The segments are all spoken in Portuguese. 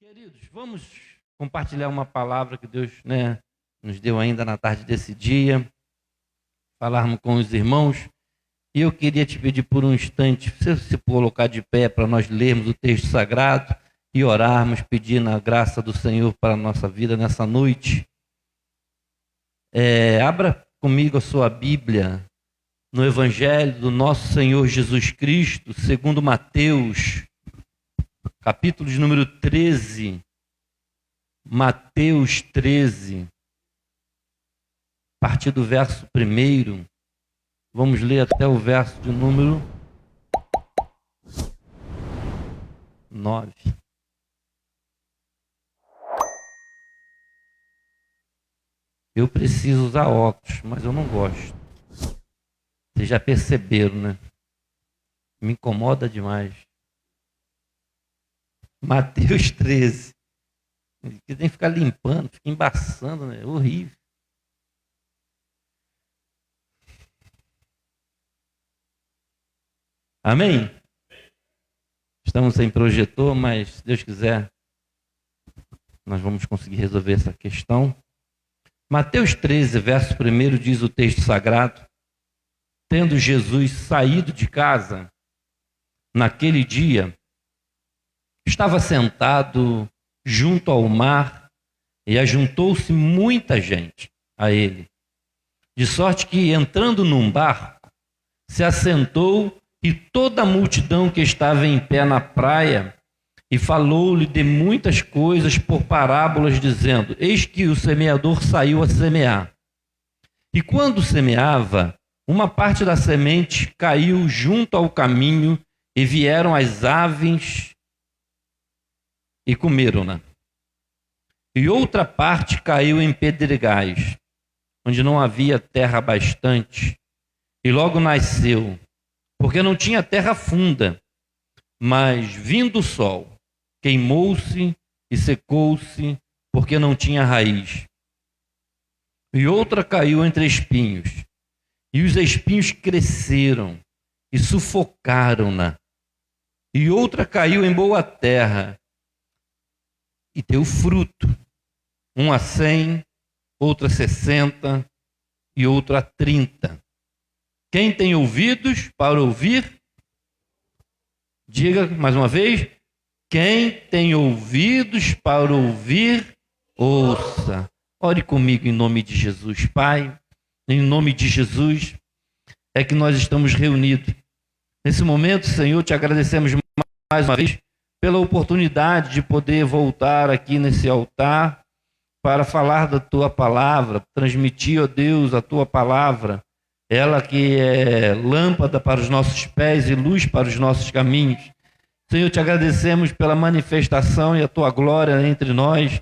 Queridos, vamos compartilhar uma palavra que Deus, nos deu ainda na tarde desse dia, falarmos com os irmãos. E eu queria te pedir por um instante, você se colocar de pé para nós lermos o texto sagrado e orarmos, pedindo a graça do Senhor para a nossa vida nessa noite. Abra comigo a sua Bíblia no Evangelho do nosso Senhor Jesus Cristo, segundo Mateus, capítulo de número 13, Mateus 13, a partir do verso 1, vamos ler até o verso de número 9. Eu preciso usar óculos, mas eu não gosto. Vocês já perceberam, né? Me incomoda demais. Mateus 13. Tem que ficar limpando, fica embaçando, né? Horrível. Amém? Estamos sem projetor, mas se Deus quiser, nós vamos conseguir resolver essa questão. Mateus 13, verso 1, diz o texto sagrado: tendo Jesus saído de casa, naquele dia, estava sentado junto ao mar e ajuntou-se muita gente a ele, de sorte que, entrando num barco, se assentou e toda a multidão que estava em pé na praia, e falou-lhe de muitas coisas por parábolas, dizendo: eis que o semeador saiu a semear. E quando semeava, uma parte da semente caiu junto ao caminho, e vieram as aves e comeram-na. E outra parte caiu em pedregais, onde não havia terra bastante, e logo nasceu, porque não tinha terra funda. Mas, vindo o sol, queimou-se e secou-se, porque não tinha raiz. E outra caiu entre espinhos, e os espinhos cresceram e sufocaram-na. E outra caiu em boa terra, e deu fruto, um a 100, outra a 60 e outra a 30. Quem tem ouvidos para ouvir, diga mais uma vez: quem tem ouvidos para ouvir, ouça. Ore comigo em nome de Jesus. Pai, em nome de Jesus, é que nós estamos reunidos. Nesse momento, Senhor, te agradecemos mais uma vez pela oportunidade de poder voltar aqui nesse altar para falar da Tua palavra, transmitir, ó Deus, a Tua palavra, ela que é lâmpada para os nossos pés e luz para os nossos caminhos. Senhor, te agradecemos pela manifestação e a Tua glória entre nós,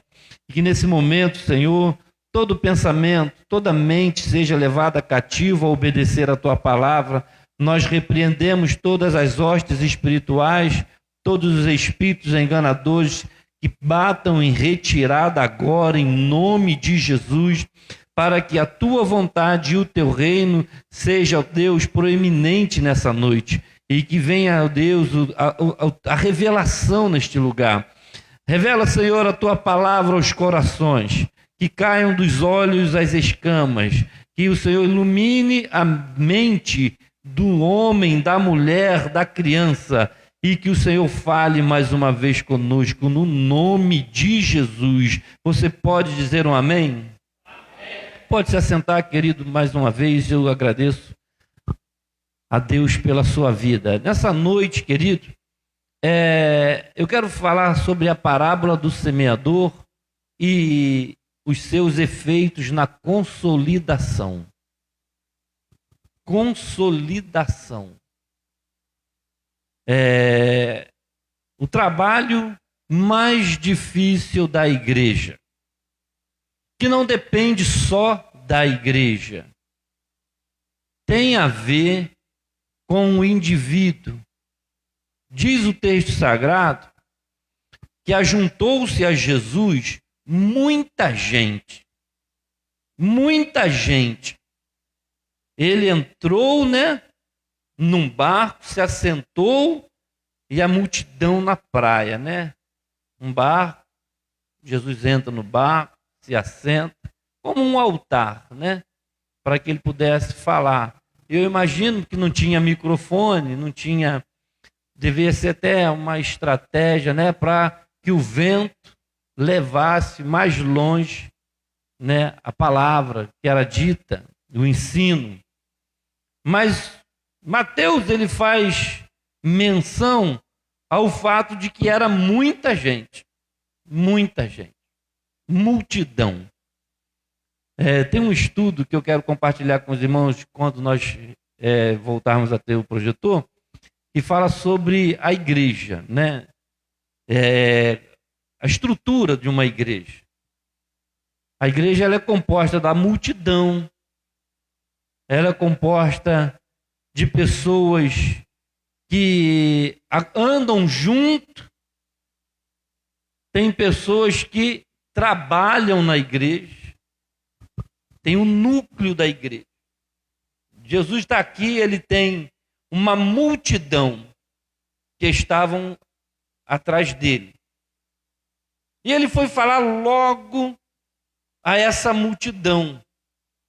e que nesse momento, Senhor, todo pensamento, toda mente seja levada cativa a obedecer a Tua palavra. Nós repreendemos todas as hostes espirituais, todos os espíritos enganadores que batam em retirada agora, em nome de Jesus, para que a Tua vontade e o Teu reino seja, ó Deus, proeminente nessa noite, e que venha, ó Deus, a revelação neste lugar. Revela, Senhor, a Tua palavra aos corações, que caiam dos olhos as escamas, que o Senhor ilumine a mente do homem, da mulher, da criança, e que o Senhor fale mais uma vez conosco, no nome de Jesus. Você pode dizer um amém? Amém. Pode se assentar, querido, mais uma vez. Eu agradeço a Deus pela sua vida. Nessa noite, querido, eu quero falar sobre a parábola do semeador e os seus efeitos na consolidação. Consolidação. O trabalho mais difícil da igreja, que não depende só da igreja, tem a ver com o indivíduo. Diz o texto sagrado que ajuntou-se a Jesus muita gente. Muita gente. Ele entrou, num barco, se assentou, e a multidão na praia, Um barco Jesus entra no barco, se assenta, como um altar, né? Para que ele pudesse falar. Eu imagino que não tinha microfone, não tinha, devia ser até uma estratégia, né? Para que o vento levasse mais longe, né? A palavra que era dita, o ensino. Mas Mateus, ele faz menção ao fato de que era muita gente, multidão. Tem um estudo que eu quero compartilhar com os irmãos quando nós voltarmos a ter o projetor, que fala sobre a igreja, né? A estrutura de uma igreja. A igreja ela é composta da multidão, ela é composta de pessoas que andam junto, tem pessoas que trabalham na igreja, tem o núcleo da igreja. Jesus está aqui, ele tem uma multidão que estavam atrás dele. E ele foi falar logo a essa multidão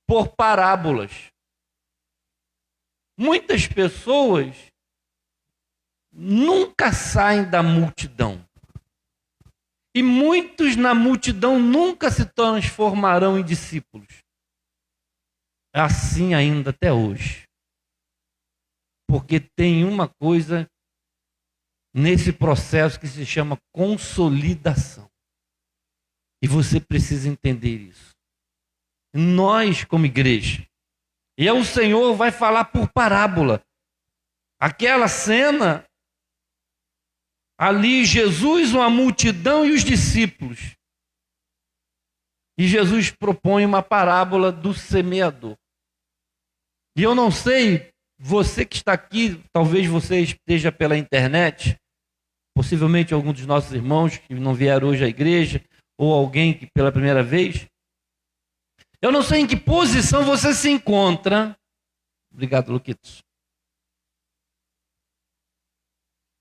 por parábolas. Muitas pessoas nunca saem da multidão. E muitos na multidão nunca se transformarão em discípulos. É assim ainda até hoje. Porque tem uma coisa nesse processo que se chama consolidação. E você precisa entender isso. Nós, como igreja, e o Senhor vai falar por parábola. Aquela cena, ali Jesus, uma multidão e os discípulos. E Jesus propõe uma parábola do semeador. E eu não sei, você que está aqui, talvez você esteja pela internet, possivelmente algum dos nossos irmãos que não vieram hoje à igreja, ou alguém que pela primeira vez. Eu não sei em que posição você se encontra. Obrigado, Luquitos.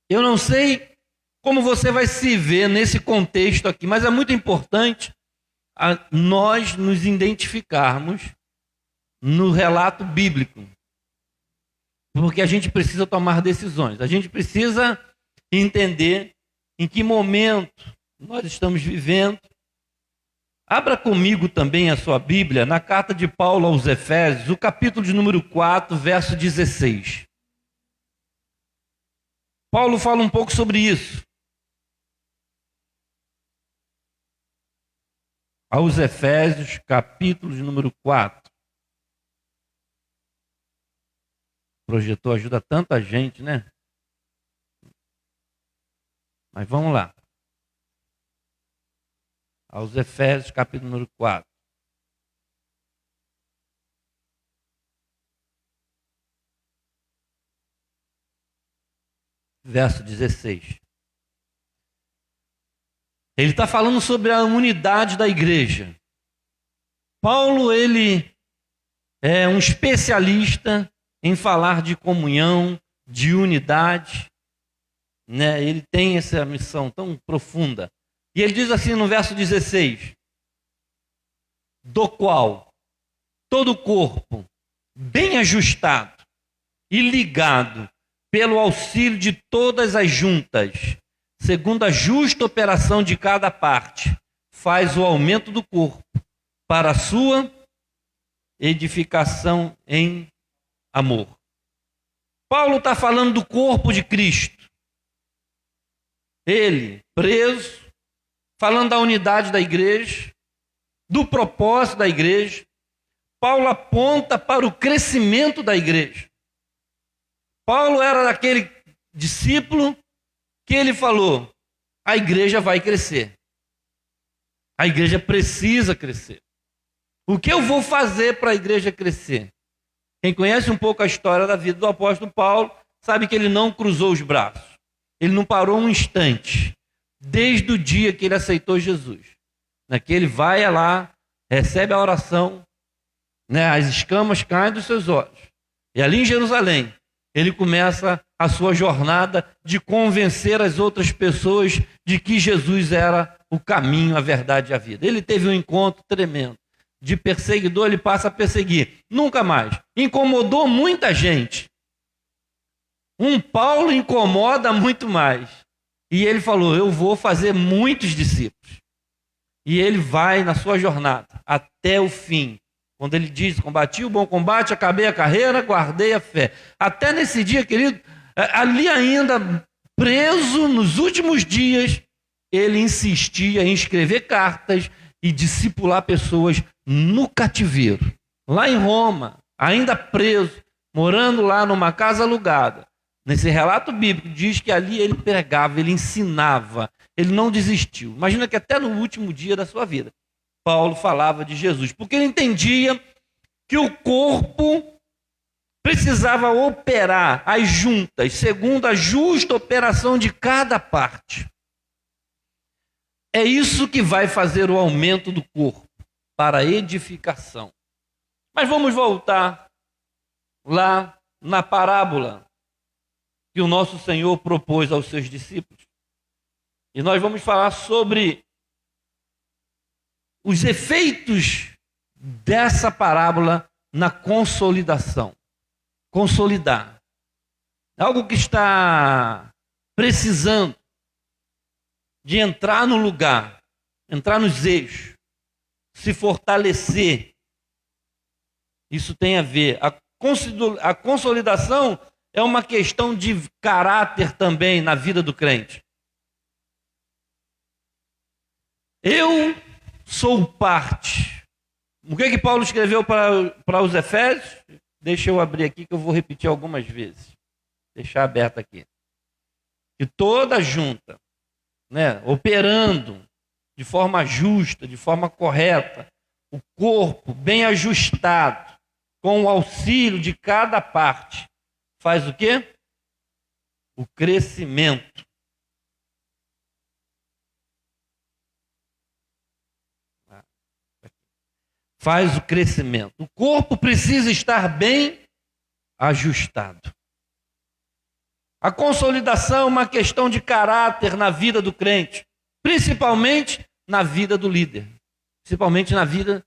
Eu não sei como você vai se ver nesse contexto aqui, mas é muito importante nós nos identificarmos no relato bíblico. Porque a gente precisa tomar decisões. A gente precisa entender em que momento nós estamos vivendo. Abra comigo também a sua Bíblia na carta de Paulo aos Efésios, o capítulo de número 4, verso 16. Paulo fala um pouco sobre isso. Aos Efésios, capítulo de número 4. O projetor ajuda tanta gente, né? Mas vamos lá. Aos Efésios, capítulo número 4. Verso 16. Ele está falando sobre a unidade da igreja. Paulo, ele é um especialista em falar de comunhão, de unidade, né? Ele tem essa missão tão profunda. E ele diz assim no verso 16: do qual todo o corpo, bem ajustado e ligado pelo auxílio de todas as juntas, segundo a justa operação de cada parte, faz o aumento do corpo para a sua edificação em amor. Paulo está falando do corpo de Cristo. Ele, preso, falando da unidade da igreja, do propósito da igreja. Paulo aponta para o crescimento da igreja. Paulo era daquele discípulo que ele falou: a igreja vai crescer. A igreja precisa crescer. O que eu vou fazer para a igreja crescer? Quem conhece um pouco a história da vida do apóstolo Paulo, sabe que ele não cruzou os braços. Ele não parou um instante, desde o dia que ele aceitou Jesus. Ele vai lá, recebe a oração, né, as escamas caem dos seus olhos. E ali em Jerusalém, ele começa a sua jornada de convencer as outras pessoas de que Jesus era o caminho, a verdade e a vida. Ele teve um encontro tremendo. De perseguidor, ele passa a perseguir. Nunca mais. Incomodou muita gente. Um Paulo incomoda muito mais. E ele falou, eu vou fazer muitos discípulos. E ele vai na sua jornada até o fim. Quando ele diz, combati o bom combate, acabei a carreira, guardei a fé. Até nesse dia, querido, ali ainda preso nos últimos dias, ele insistia em escrever cartas e discipular pessoas no cativeiro. Lá em Roma, ainda preso, morando lá numa casa alugada. Nesse relato bíblico, diz que ali ele pregava, ele ensinava, ele não desistiu. Imagina que até no último dia da sua vida, Paulo falava de Jesus, porque ele entendia que o corpo precisava operar as juntas, segundo a justa operação de cada parte. É isso que vai fazer o aumento do corpo, para a edificação. Mas vamos voltar lá na parábola que o nosso Senhor propôs aos seus discípulos. E nós vamos falar sobre os efeitos dessa parábola na consolidação. Consolidar. Algo que está precisando de entrar no lugar, entrar nos eixos, se fortalecer. Isso tem a ver. A consolidação é uma questão de caráter também na vida do crente. Eu sou parte. O que Paulo escreveu para os Efésios? Deixa eu abrir aqui que eu vou repetir algumas vezes. Deixar aberto aqui. Que toda junta, operando de forma justa, de forma correta, o corpo bem ajustado, com o auxílio de cada parte, faz o quê? O crescimento. Faz o crescimento. O corpo precisa estar bem ajustado. A consolidação é uma questão de caráter na vida do crente, principalmente na vida do líder, principalmente na vida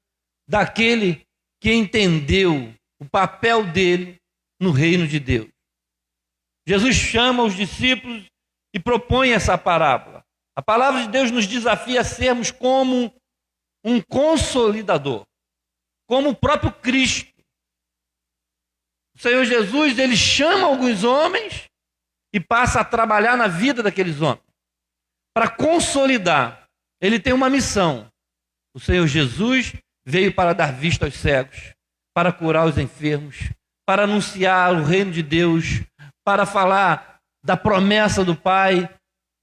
daquele que entendeu o papel dele no reino de Deus. Jesus chama os discípulos e propõe essa parábola. A palavra de Deus nos desafia a sermos como um consolidador, como o próprio Cristo. O Senhor Jesus, ele chama alguns homens e passa a trabalhar na vida daqueles homens. Para consolidar, ele tem uma missão. O Senhor Jesus veio para dar vista aos cegos, para curar os enfermos, para anunciar o reino de Deus, para falar da promessa do Pai,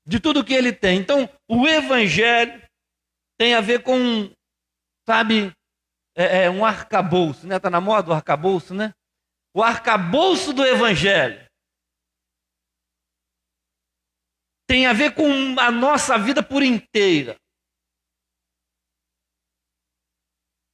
de tudo que ele tem. Então, o evangelho tem a ver com, um arcabouço, né? Está na moda o arcabouço, né? O arcabouço do evangelho tem a ver com a nossa vida por inteira.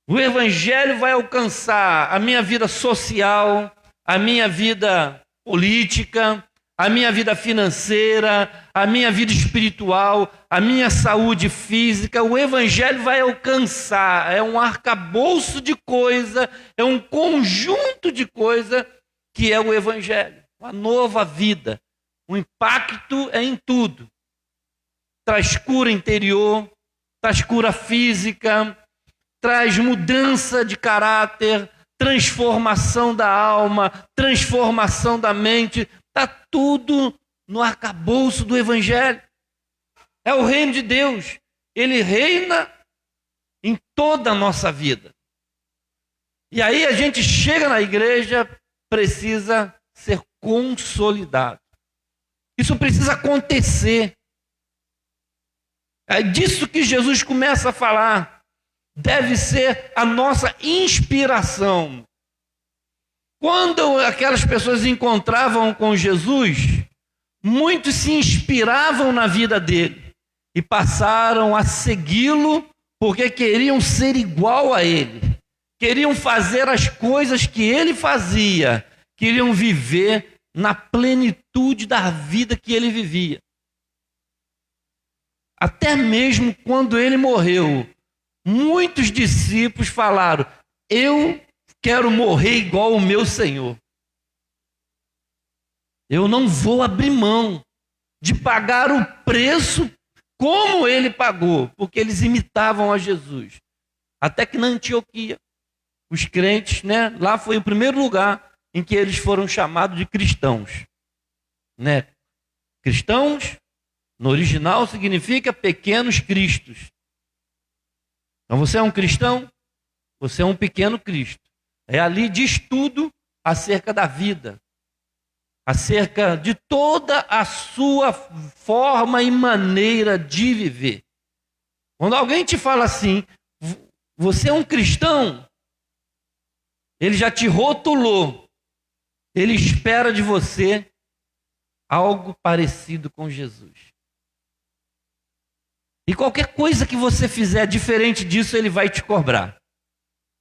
O evangelho vai alcançar a minha vida social, a minha vida política, a minha vida financeira, a minha vida espiritual, a minha saúde física. O evangelho vai alcançar, é um arcabouço de coisa, é um conjunto de coisa que é o evangelho. Uma nova vida, o impacto é em tudo. Traz cura interior, traz cura física, traz mudança de caráter, transformação da alma, transformação da mente. Está tudo no arcabouço do evangelho. É o reino de Deus. Ele reina em toda a nossa vida. E aí a gente chega na igreja, precisa ser consolidado. Isso precisa acontecer. É disso que Jesus começa a falar. Deve ser a nossa inspiração. Quando aquelas pessoas encontravam com Jesus, muitos se inspiravam na vida dele e passaram a segui-lo porque queriam ser igual a ele, queriam fazer as coisas que ele fazia, queriam viver na plenitude da vida que ele vivia. Até mesmo quando ele morreu, muitos discípulos falaram: eu quero morrer igual o meu Senhor. Eu não vou abrir mão de pagar o preço como ele pagou, porque eles imitavam a Jesus. Até que na Antioquia, os crentes, né, lá foi o primeiro lugar em que eles foram chamados de cristãos. Né? Cristãos, no original, significa pequenos cristos. Então você é um cristão, você é um pequeno Cristo. Ali diz tudo acerca da vida, acerca de toda a sua forma e maneira de viver. Quando alguém te fala assim, você é um cristão, ele já te rotulou, ele espera de você algo parecido com Jesus. E qualquer coisa que você fizer diferente disso, ele vai te cobrar.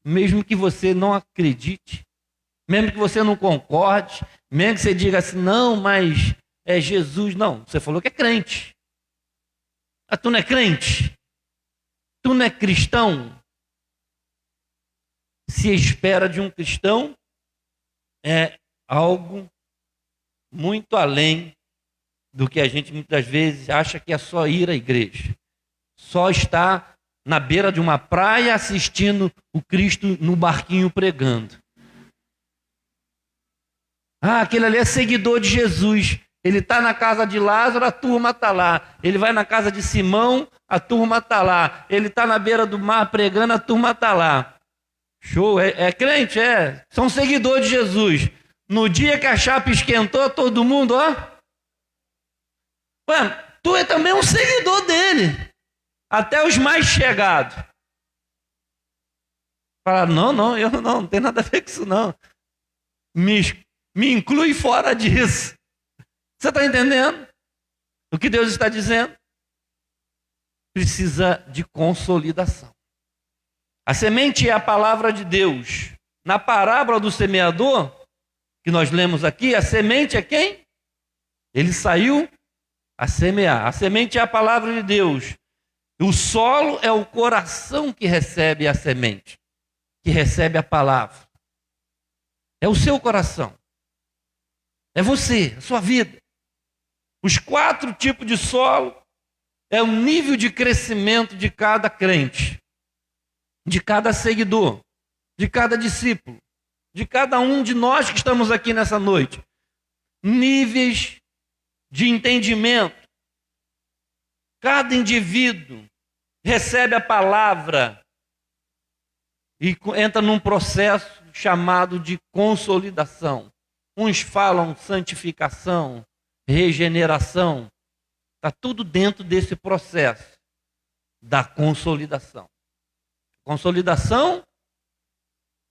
Mesmo que você não acredite, mesmo que você não concorde, mesmo que você diga assim, não, mas é Jesus. Não, você falou que é crente. Ah, tu não é crente? Tu não é cristão? Se espera de um cristão é algo muito além do que a gente muitas vezes acha que é só ir à igreja. Só estar na beira de uma praia assistindo o Cristo no barquinho pregando. Ah, aquele ali é seguidor de Jesus. Ele está na casa de Lázaro, a turma está lá. Ele vai na casa de Simão, a turma está lá. Ele está na beira do mar pregando, a turma está lá. Show, é crente? É. São seguidores de Jesus. No dia que a chapa esquentou, todo mundo, ó. Ué, tu é também um seguidor dele. Até os mais chegados. Falaram, não, eu não tem nada a ver com isso não. Me inclui fora disso. Você está entendendo o que Deus está dizendo? Precisa de consolidação. A semente é a palavra de Deus. Na parábola do semeador, que nós lemos aqui, a semente é quem? Ele saiu a semear. A semente é a palavra de Deus. O solo é o coração que recebe a semente, que recebe a palavra. É o seu coração. É você, a sua vida. Os 4 tipos de solo é o nível de crescimento de cada crente, de cada seguidor, de cada discípulo, de cada um de nós que estamos aqui nessa noite. Níveis de entendimento. Cada indivíduo recebe a palavra e entra num processo chamado de consolidação. Uns falam santificação, regeneração. Está tudo dentro desse processo da consolidação. Consolidação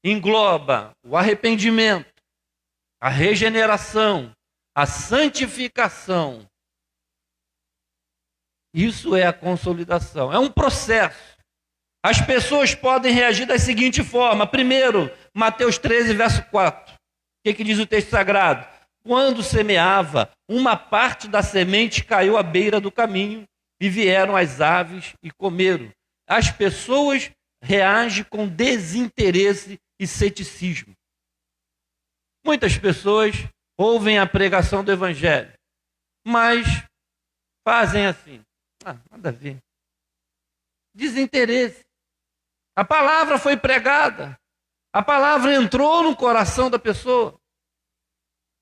engloba o arrependimento, a regeneração, a santificação. Isso é a consolidação. É um processo. As pessoas podem reagir da seguinte forma. Primeiro, Mateus 13, verso 4. O que diz o texto sagrado? Quando semeava, uma parte da semente caiu à beira do caminho e vieram as aves e comeram. As pessoas reagem com desinteresse e ceticismo. Muitas pessoas ouvem a pregação do evangelho, mas fazem assim. Nada a ver. Desinteresse. A palavra foi pregada. A palavra entrou no coração da pessoa.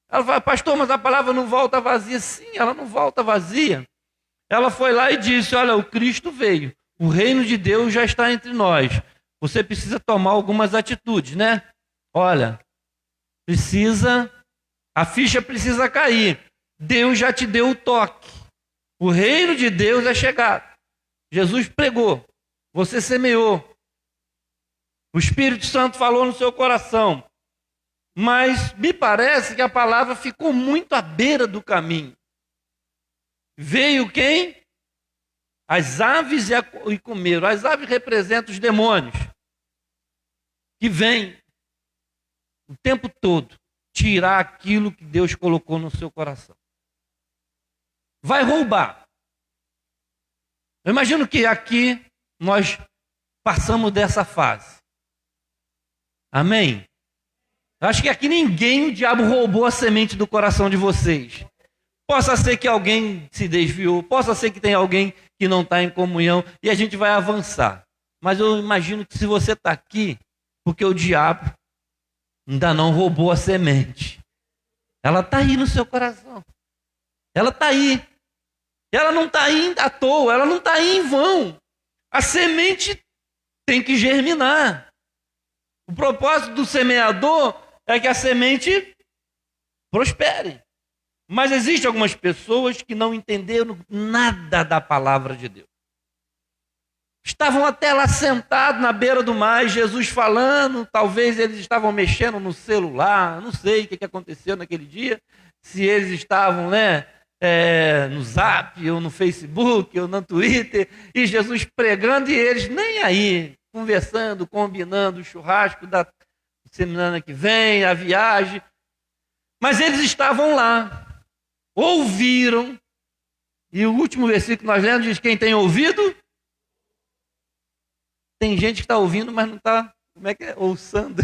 Ela fala, pastor, mas a palavra não volta vazia. Sim, ela não volta vazia. Ela foi lá e disse, olha, o Cristo veio. O reino de Deus já está entre nós. Você precisa tomar algumas atitudes, né? Olha, a ficha precisa cair. Deus já te deu o toque. O reino de Deus é chegado. Jesus pregou. Você semeou. O Espírito Santo falou no seu coração. Mas me parece que a palavra ficou muito à beira do caminho. Veio quem? As aves e comeram. As aves representam os demônios. Que vêm o tempo todo tirar aquilo que Deus colocou no seu coração. Vai roubar. Eu imagino que aqui nós passamos dessa fase. Amém? Eu acho que aqui ninguém, o diabo roubou a semente do coração de vocês. Possa ser que alguém se desviou, possa ser que tenha alguém que não está em comunhão e a gente vai avançar. Mas eu imagino que se você está aqui, porque o diabo ainda não roubou a semente. Ela está aí no seu coração. Ela está aí. Ela não está aí à toa, ela não está aí em vão. A semente tem que germinar. O propósito do semeador é que a semente prospere. Mas existem algumas pessoas que não entenderam nada da palavra de Deus. Estavam até lá sentados na beira do mar, Jesus falando, talvez eles estavam mexendo no celular, não sei o que aconteceu naquele dia, se eles estavam, no Zap, ou no Facebook, ou no Twitter, e Jesus pregando e eles nem aí, conversando, combinando o churrasco da semana que vem, a viagem. Mas eles estavam lá, ouviram, e o último versículo que nós lemos diz: quem tem ouvido? Tem gente que está ouvindo, mas não está, ouçando.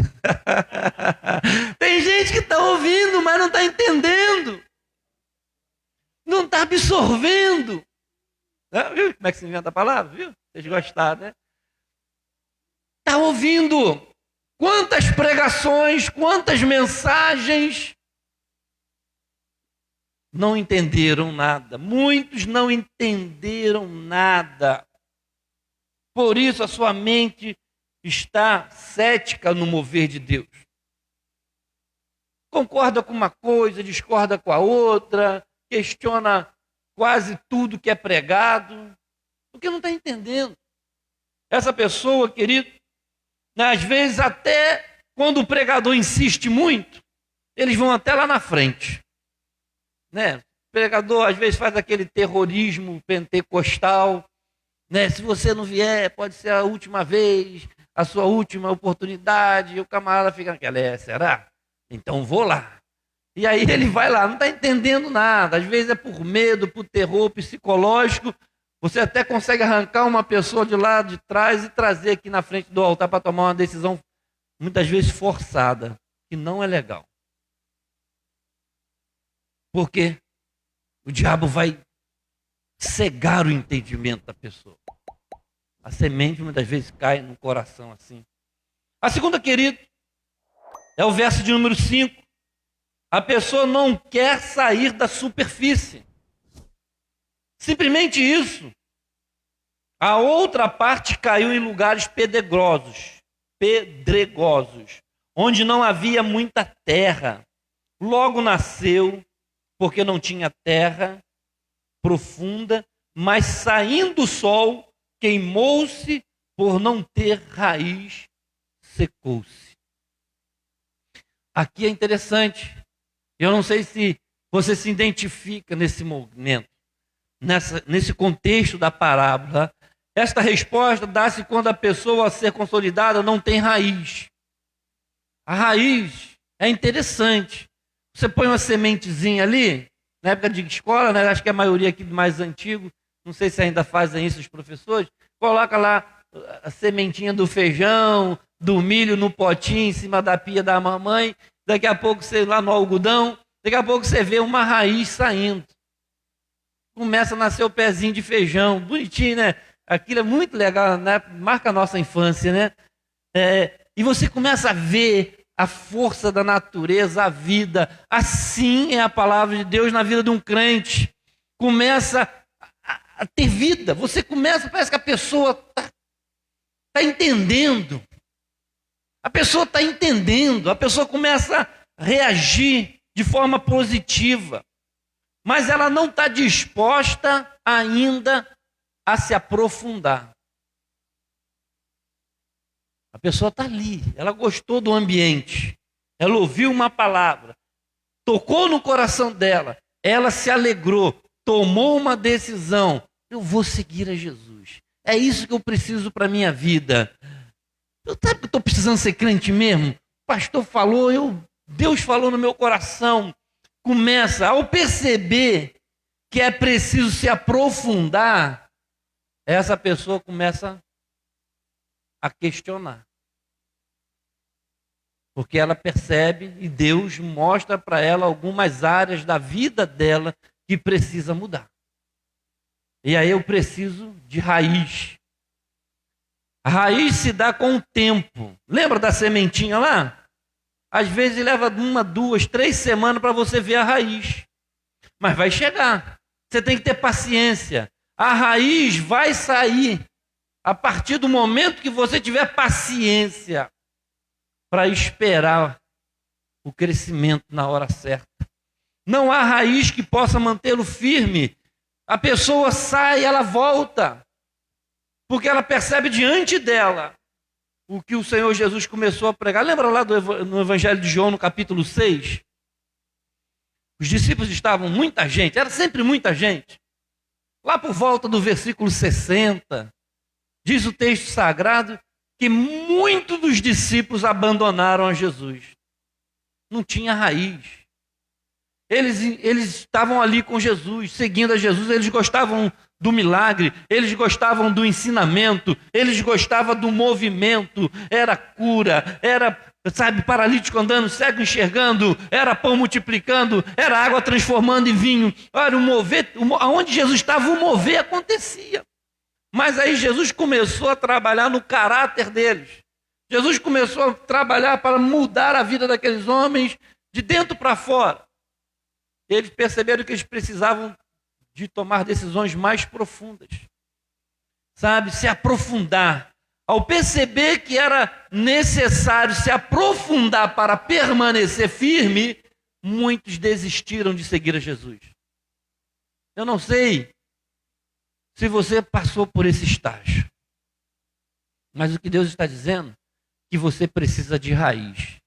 Tem gente que está ouvindo, mas não está entendendo. Não está absorvendo. Viu como é que se inventa a palavra? Viu? Vocês gostaram, né? Está ouvindo. Quantas pregações, quantas mensagens. Não entenderam nada. Muitos não entenderam nada. Por isso a sua mente está cética no mover de Deus. Concorda com uma coisa, discorda com a outra, questiona quase tudo que é pregado, porque não está entendendo. Essa pessoa, querido, às vezes até quando o pregador insiste muito, eles vão até lá na frente. O pregador às vezes faz aquele terrorismo pentecostal, se você não vier, pode ser a última vez, a sua última oportunidade, e o camarada fica naquela, será? Então vou lá. E aí ele vai lá, não está entendendo nada, às vezes é por medo, por terror psicológico, você até consegue arrancar uma pessoa de lá de trás e trazer aqui na frente do altar para tomar uma decisão, muitas vezes forçada, que não é legal. Porque o diabo vai cegar o entendimento da pessoa. A semente muitas vezes cai no coração assim. A segunda, querido, é o verso de número 5. A pessoa não quer sair da superfície. Simplesmente isso. A outra parte caiu em lugares pedregosos, onde não havia muita terra. Logo nasceu, porque não tinha terra profunda, mas saindo o sol, queimou-se, por não ter raiz, secou-se. Aqui é interessante. Eu não sei se você se identifica nesse momento, nesse contexto da parábola. Esta resposta dá-se quando a pessoa a ser consolidada não tem raiz. A raiz é interessante. Você põe uma sementezinha ali, na época de escola, acho que a maioria aqui do mais antigo, não sei se ainda fazem isso os professores, coloca lá a sementinha do feijão, do milho no potinho em cima da pia da mamãe, daqui a pouco você lá no algodão, daqui a pouco você vê uma raiz saindo. Começa a nascer o pezinho de feijão, bonitinho, né? Aquilo é muito legal, né? Marca a nossa infância, né? E você começa a ver a força da natureza, a vida. Assim é a palavra de Deus na vida de um crente. Começa a ter vida. Você começa, parece que a pessoa está entendendo. A pessoa está entendendo. A pessoa começa a reagir de forma positiva. Mas ela não está disposta ainda a se aprofundar. A pessoa está ali, ela gostou do ambiente, ela ouviu uma palavra, tocou no coração dela, ela se alegrou, tomou uma decisão. Eu vou seguir a Jesus. É isso que eu preciso para a minha vida. Sabe que eu estou precisando ser crente mesmo? O pastor falou, eu Deus falou no meu coração. Começa, ao perceber que é preciso se aprofundar, essa pessoa começa a questionar. Porque ela percebe e Deus mostra para ela algumas áreas da vida dela que precisa mudar. E aí eu preciso de raiz. A raiz se dá com o tempo. Lembra da sementinha lá? Às vezes leva 1, 2, 3 semanas para você ver a raiz. Mas vai chegar. Você tem que ter paciência. A raiz vai sair a partir do momento que você tiver paciência para esperar o crescimento na hora certa. Não há raiz que possa mantê-lo firme. A pessoa sai, ela volta, porque ela percebe diante dela o que o Senhor Jesus começou a pregar. Lembra lá no Evangelho de João, no capítulo 6? Os discípulos estavam, muita gente, era sempre muita gente. Lá por volta do versículo 60, diz o texto sagrado que muitos dos discípulos abandonaram a Jesus. Não tinha raiz. Eles estavam ali com Jesus, seguindo a Jesus, eles gostavam do milagre, eles gostavam do ensinamento, eles gostavam do movimento, era cura, era, paralítico andando, cego enxergando, era pão multiplicando, era água transformando em vinho. Olha, aonde Jesus estava, o mover acontecia. Mas aí Jesus começou a trabalhar no caráter deles. Jesus começou a trabalhar para mudar a vida daqueles homens de dentro para fora. Eles perceberam que eles precisavam de tomar decisões mais profundas. Se aprofundar. Ao perceber que era necessário se aprofundar para permanecer firme, muitos desistiram de seguir a Jesus. Eu não sei se você passou por esse estágio. Mas o que Deus está dizendo é que você precisa de raiz.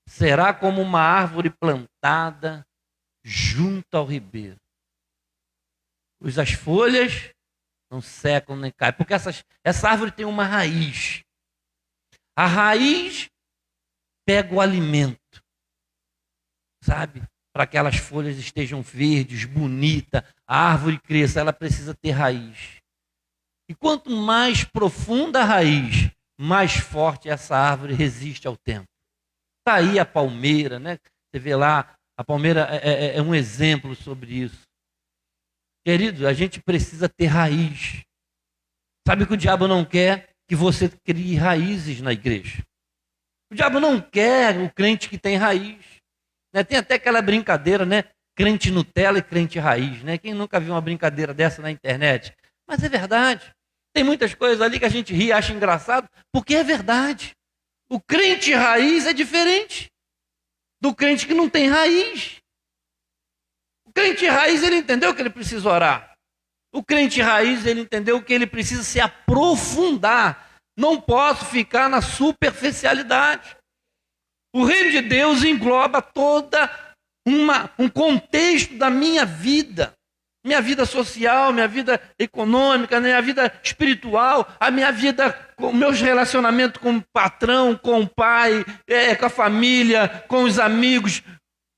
Será como uma árvore plantada junto ao ribeiro, cujas folhas não secam nem caem. Porque essa árvore tem uma raiz. A raiz pega o alimento, para que aquelas folhas estejam verdes, bonitas, a árvore cresça, ela precisa ter raiz. E quanto mais profunda a raiz, mais forte essa árvore resiste ao tempo. Está aí a palmeira, né? Você vê lá, a palmeira é um exemplo sobre isso. Querido, a gente precisa ter raiz. Sabe que o diabo não quer que você crie raízes na igreja. O diabo não quer o crente que tem raiz. Né? Tem até aquela brincadeira, né? Crente Nutella e crente raiz. Né? Quem nunca viu uma brincadeira dessa na internet? Mas é verdade. Tem muitas coisas ali que a gente ri e acha engraçado, porque é verdade. O crente raiz é diferente do crente que não tem raiz. O crente raiz, ele entendeu que ele precisa orar. O crente raiz, ele entendeu que ele precisa se aprofundar. Não posso ficar na superficialidade. O reino de Deus engloba toda um contexto da minha vida social, minha vida econômica, minha vida espiritual, a minha vida, com meus relacionamentos com o patrão, com o pai, com a família, com os amigos,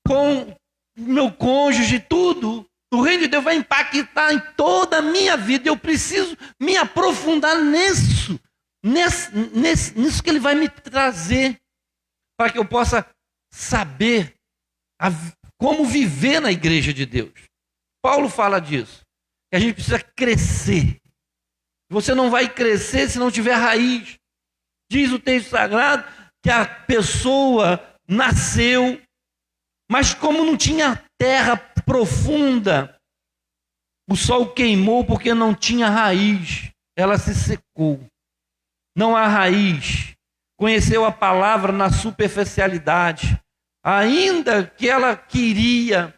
com o meu cônjuge, tudo. O reino de Deus vai impactar em toda a minha vida. Eu preciso me aprofundar nisso que ele vai me trazer, para que eu possa saber como viver na igreja de Deus. Paulo fala disso, que a gente precisa crescer. Você não vai crescer se não tiver raiz. Diz o texto sagrado que a pessoa nasceu, mas como não tinha terra profunda, o sol queimou porque não tinha raiz. Ela se secou. Não há raiz. Conheceu a palavra na superficialidade. Ainda que ela queria,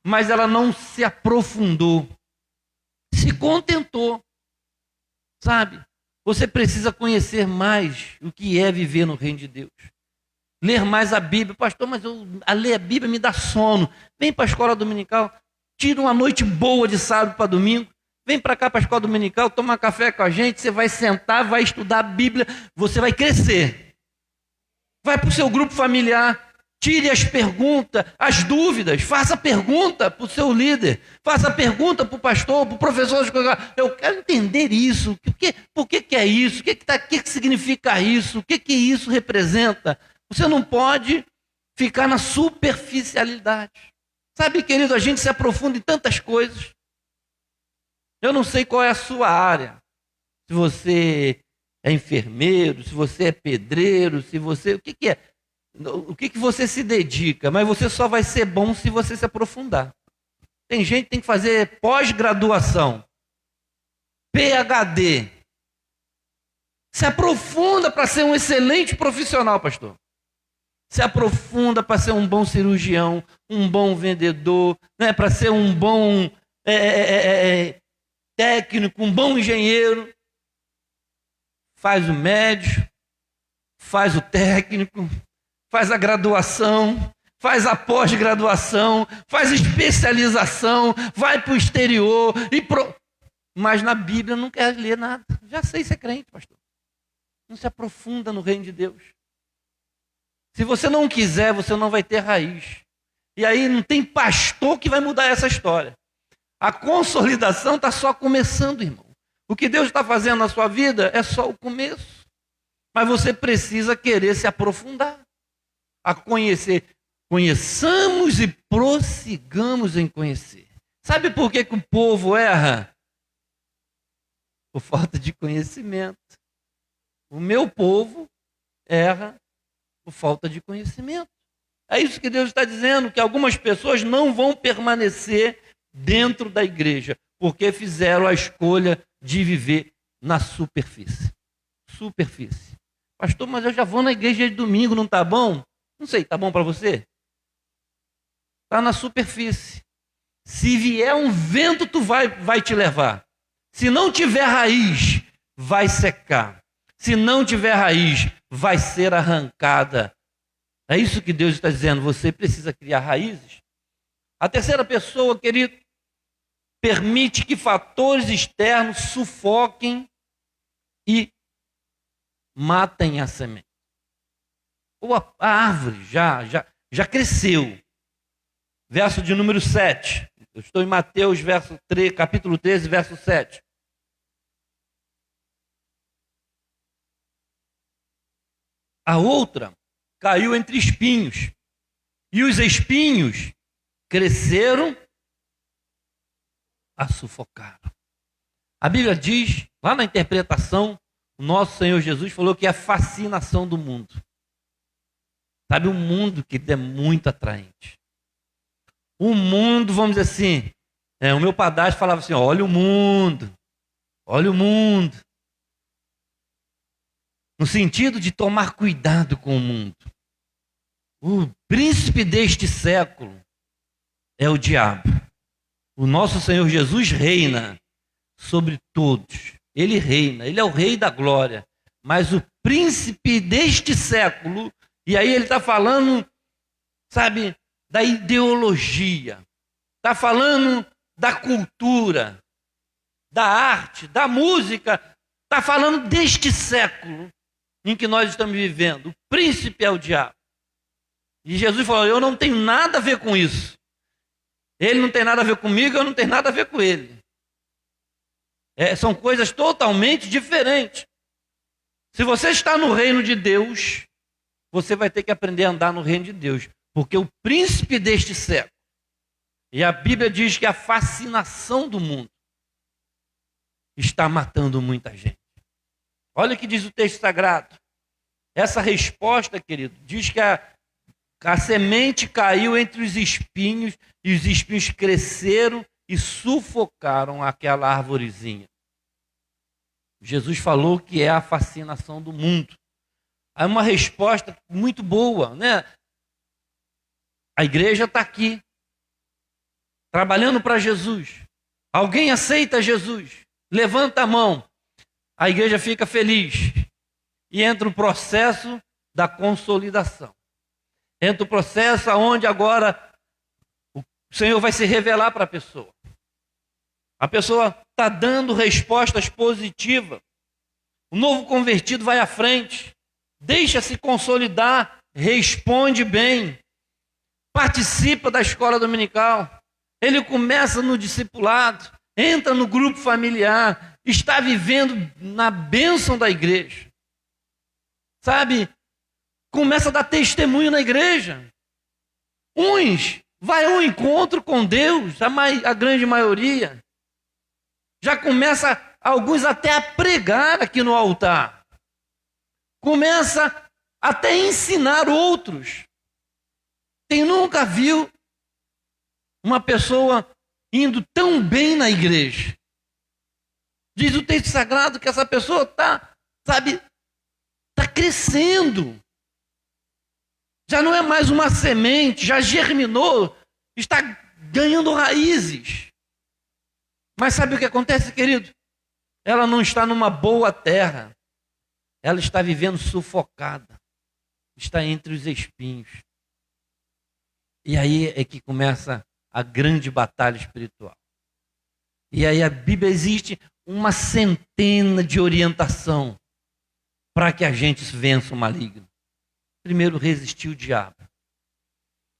mas ela não se aprofundou. Se contentou. Você precisa conhecer mais o que é viver no reino de Deus. Ler mais a Bíblia. Pastor, mas a ler a Bíblia me dá sono. Vem para a escola dominical. Tira uma noite boa de sábado para domingo. Vem para cá para a escola dominical, toma café com a gente. Você vai sentar, vai estudar a Bíblia. Você vai crescer. Vai para o seu grupo familiar, tire as perguntas, as dúvidas, faça pergunta para o seu líder, faça pergunta para o pastor, para o professor. Eu quero entender isso, por que é isso, o que significa isso, o que isso representa. Você não pode ficar na superficialidade. Sabe, querido, a gente se aprofunda em tantas coisas. Eu não sei qual é a sua área. Se você é enfermeiro, se você é pedreiro, se você... O que é? O que você se dedica? Mas você só vai ser bom se você se aprofundar. Tem gente que tem que fazer pós-graduação, PhD. Se aprofunda para ser um excelente profissional, pastor. Se aprofunda para ser um bom cirurgião, um bom vendedor, né? Para ser um bom técnico, um bom engenheiro. Faz o médio, faz o técnico, faz a graduação, faz a pós-graduação, faz especialização, vai para o exterior. Mas na Bíblia não quer ler nada. Já sei ser crente, pastor. Não se aprofunda no reino de Deus. Se você não quiser, você não vai ter raiz. E aí não tem pastor que vai mudar essa história. A consolidação está só começando, irmão. O que Deus está fazendo na sua vida é só o começo. Mas você precisa querer se aprofundar. A conhecer. Conheçamos e prossigamos em conhecer. Sabe por que o povo erra? Por falta de conhecimento. O meu povo erra por falta de conhecimento. É isso que Deus está dizendo, que algumas pessoas não vão permanecer dentro da igreja, porque fizeram a escolha de viver na superfície. Superfície. Pastor, mas eu já vou na igreja de domingo, não está bom? Não sei, está bom para você? Está na superfície. Se vier um vento, tu vai te levar. Se não tiver raiz, vai secar. Se não tiver raiz, vai ser arrancada. É isso que Deus está dizendo. Você precisa criar raízes. A terceira pessoa, querido, permite que fatores externos sufoquem e matem a semente. Ou a árvore já cresceu. Verso de número 7. Eu estou em Mateus, capítulo 13, verso 7. A outra caiu entre espinhos, e os espinhos cresceram, a sufocaram. A Bíblia diz, lá na interpretação, o nosso Senhor Jesus falou que é a fascinação do mundo. Sabe, um mundo que é muito atraente. O mundo, vamos dizer assim, o meu padrasto falava assim, olha o mundo, olha o mundo. No sentido de tomar cuidado com o mundo. O príncipe deste século é o diabo. O nosso Senhor Jesus reina sobre todos. Ele reina, ele é o rei da glória. Mas o príncipe deste século, e aí ele está falando, sabe, da ideologia. Está falando da cultura, da arte, da música. Está falando deste século em que nós estamos vivendo. O príncipe é o diabo. E Jesus falou, eu não tenho nada a ver com isso. Ele não tem nada a ver comigo, eu não tenho nada a ver com ele. São coisas totalmente diferentes. Se você está no reino de Deus, você vai ter que aprender a andar no reino de Deus. Porque o príncipe deste século, e a Bíblia diz que a fascinação do mundo está matando muita gente. Olha o que diz o texto sagrado. Essa resposta, querido, diz que a semente caiu entre os espinhos e os espinhos cresceram e sufocaram aquela arvorezinha. Jesus falou que é a fascinação do mundo. É uma resposta muito boa, né? A igreja está aqui, trabalhando para Jesus. Alguém aceita Jesus? Levanta a mão. A igreja fica feliz. E entra o processo da consolidação. Entra o processo onde agora o Senhor vai se revelar para a pessoa. A pessoa está dando respostas positivas. O novo convertido vai à frente. Deixa-se consolidar responde bem, participa da escola dominical, ele começa no discipulado, entra no grupo familiar, está vivendo na bênção da igreja. Sabe? Começa a dar testemunho na igreja. Uns vai ao encontro com Deus, a grande maioria. Já começa alguns até a pregar aqui no altar. Começa até a ensinar outros. Quem nunca viu uma pessoa indo tão bem na igreja? Diz o texto sagrado que essa pessoa está crescendo. Já não é mais uma semente, já germinou, está ganhando raízes. Mas sabe o que acontece, querido? Ela não está numa boa terra. Ela está vivendo sufocada. Está entre os espinhos. E aí é que começa a grande batalha espiritual. E aí a Bíblia existe uma centena de orientação para que a gente vença o maligno. Primeiro, resistir o diabo.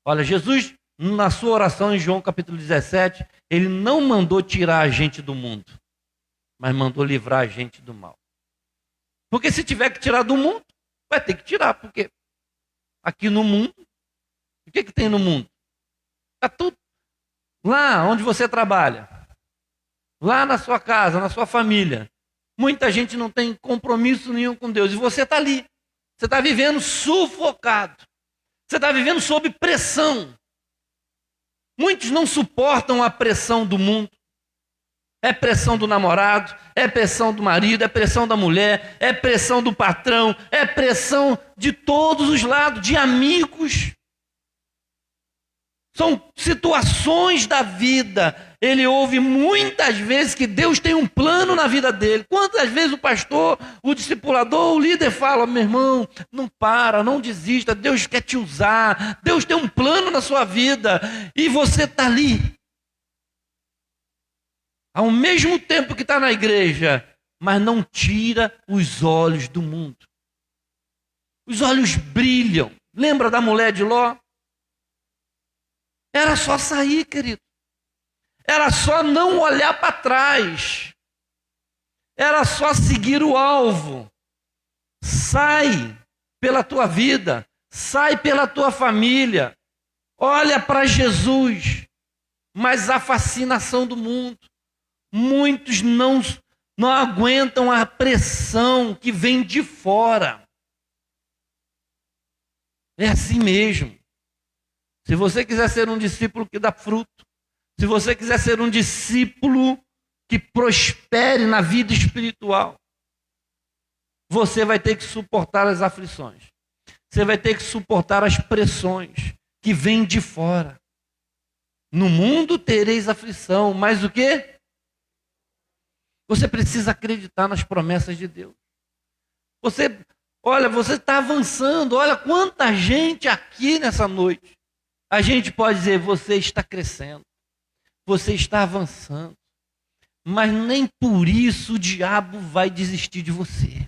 Olha, Jesus, na sua oração em João capítulo 17, ele não mandou tirar a gente do mundo, mas mandou livrar a gente do mal. Porque se tiver que tirar do mundo, vai ter que tirar, porque aqui no mundo, o que tem no mundo? Está tudo lá onde você trabalha, lá na sua casa, na sua família. Muita gente não tem compromisso nenhum com Deus, e você está ali. Você está vivendo sufocado. Você está vivendo sob pressão. Muitos não suportam a pressão do mundo. É pressão do namorado, é pressão do marido, é pressão da mulher, é pressão do patrão, é pressão de todos os lados, de amigos. São situações da vida. Ele ouve muitas vezes que Deus tem um plano na vida dele. Quantas vezes o pastor, o discipulador, o líder fala: meu irmão, não para, não desista, Deus quer te usar, Deus tem um plano na sua vida, e você está ali. Ao mesmo tempo que está na igreja, mas não tira os olhos do mundo. Os olhos brilham. Lembra da mulher de Ló? Era só sair, querido. Era só não olhar para trás. Era só seguir o alvo. Sai pela tua vida. Sai pela tua família. Olha para Jesus. Mas a fascinação do mundo. Muitos não aguentam a pressão que vem de fora. É assim mesmo. Se você quiser ser um discípulo que dá fruto, se você quiser ser um discípulo que prospere na vida espiritual, você vai ter que suportar as aflições. Você vai ter que suportar as pressões que vêm de fora. No mundo tereis aflição, mas o quê? Você precisa acreditar nas promessas de Deus. Você está avançando. Olha quanta gente aqui nessa noite. A gente pode dizer: você está crescendo, você está avançando, mas nem por isso o diabo vai desistir de você.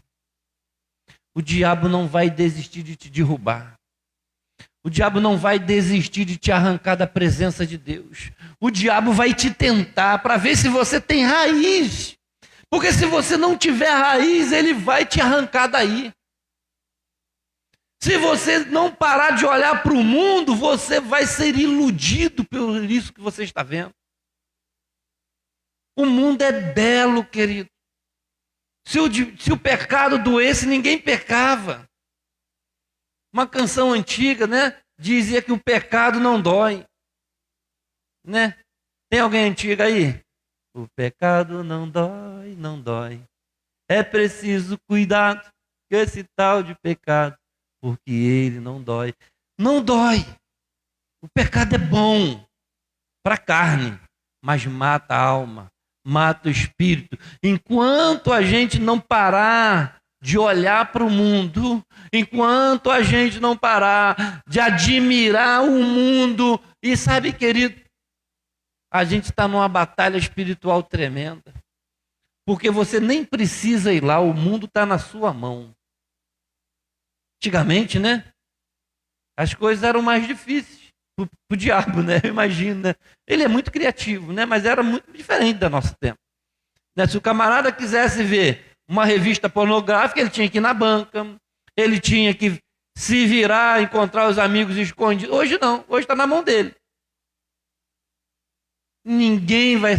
O diabo não vai desistir de te derrubar. O diabo não vai desistir de te arrancar da presença de Deus. O diabo vai te tentar para ver se você tem raiz. Porque se você não tiver raiz, ele vai te arrancar daí. Se você não parar de olhar para o mundo, você vai ser iludido por isso que você está vendo. O mundo é belo, querido. Se o pecado doesse, ninguém pecava. Uma canção antiga, né, dizia que o pecado não dói. Né? Tem alguém antigo aí? O pecado não dói, não dói. É preciso cuidado com esse tal de pecado, porque ele não dói. Não dói. O pecado é bom para a carne, mas mata a alma, mata o espírito. Enquanto a gente não parar de olhar para o mundo, enquanto a gente não parar de admirar o mundo, e sabe, querido, a gente está numa batalha espiritual tremenda, porque você nem precisa ir lá, o mundo está na sua mão. Antigamente, né? as coisas eram mais difíceis para o diabo, né? Eu imagino, né? Ele é muito criativo, né? Mas era muito diferente do nosso tempo. Né? Se o camarada quisesse ver uma revista pornográfica, ele tinha que ir na banca, ele tinha que se virar, encontrar os amigos escondidos. Hoje não, hoje está na mão dele. Ninguém vai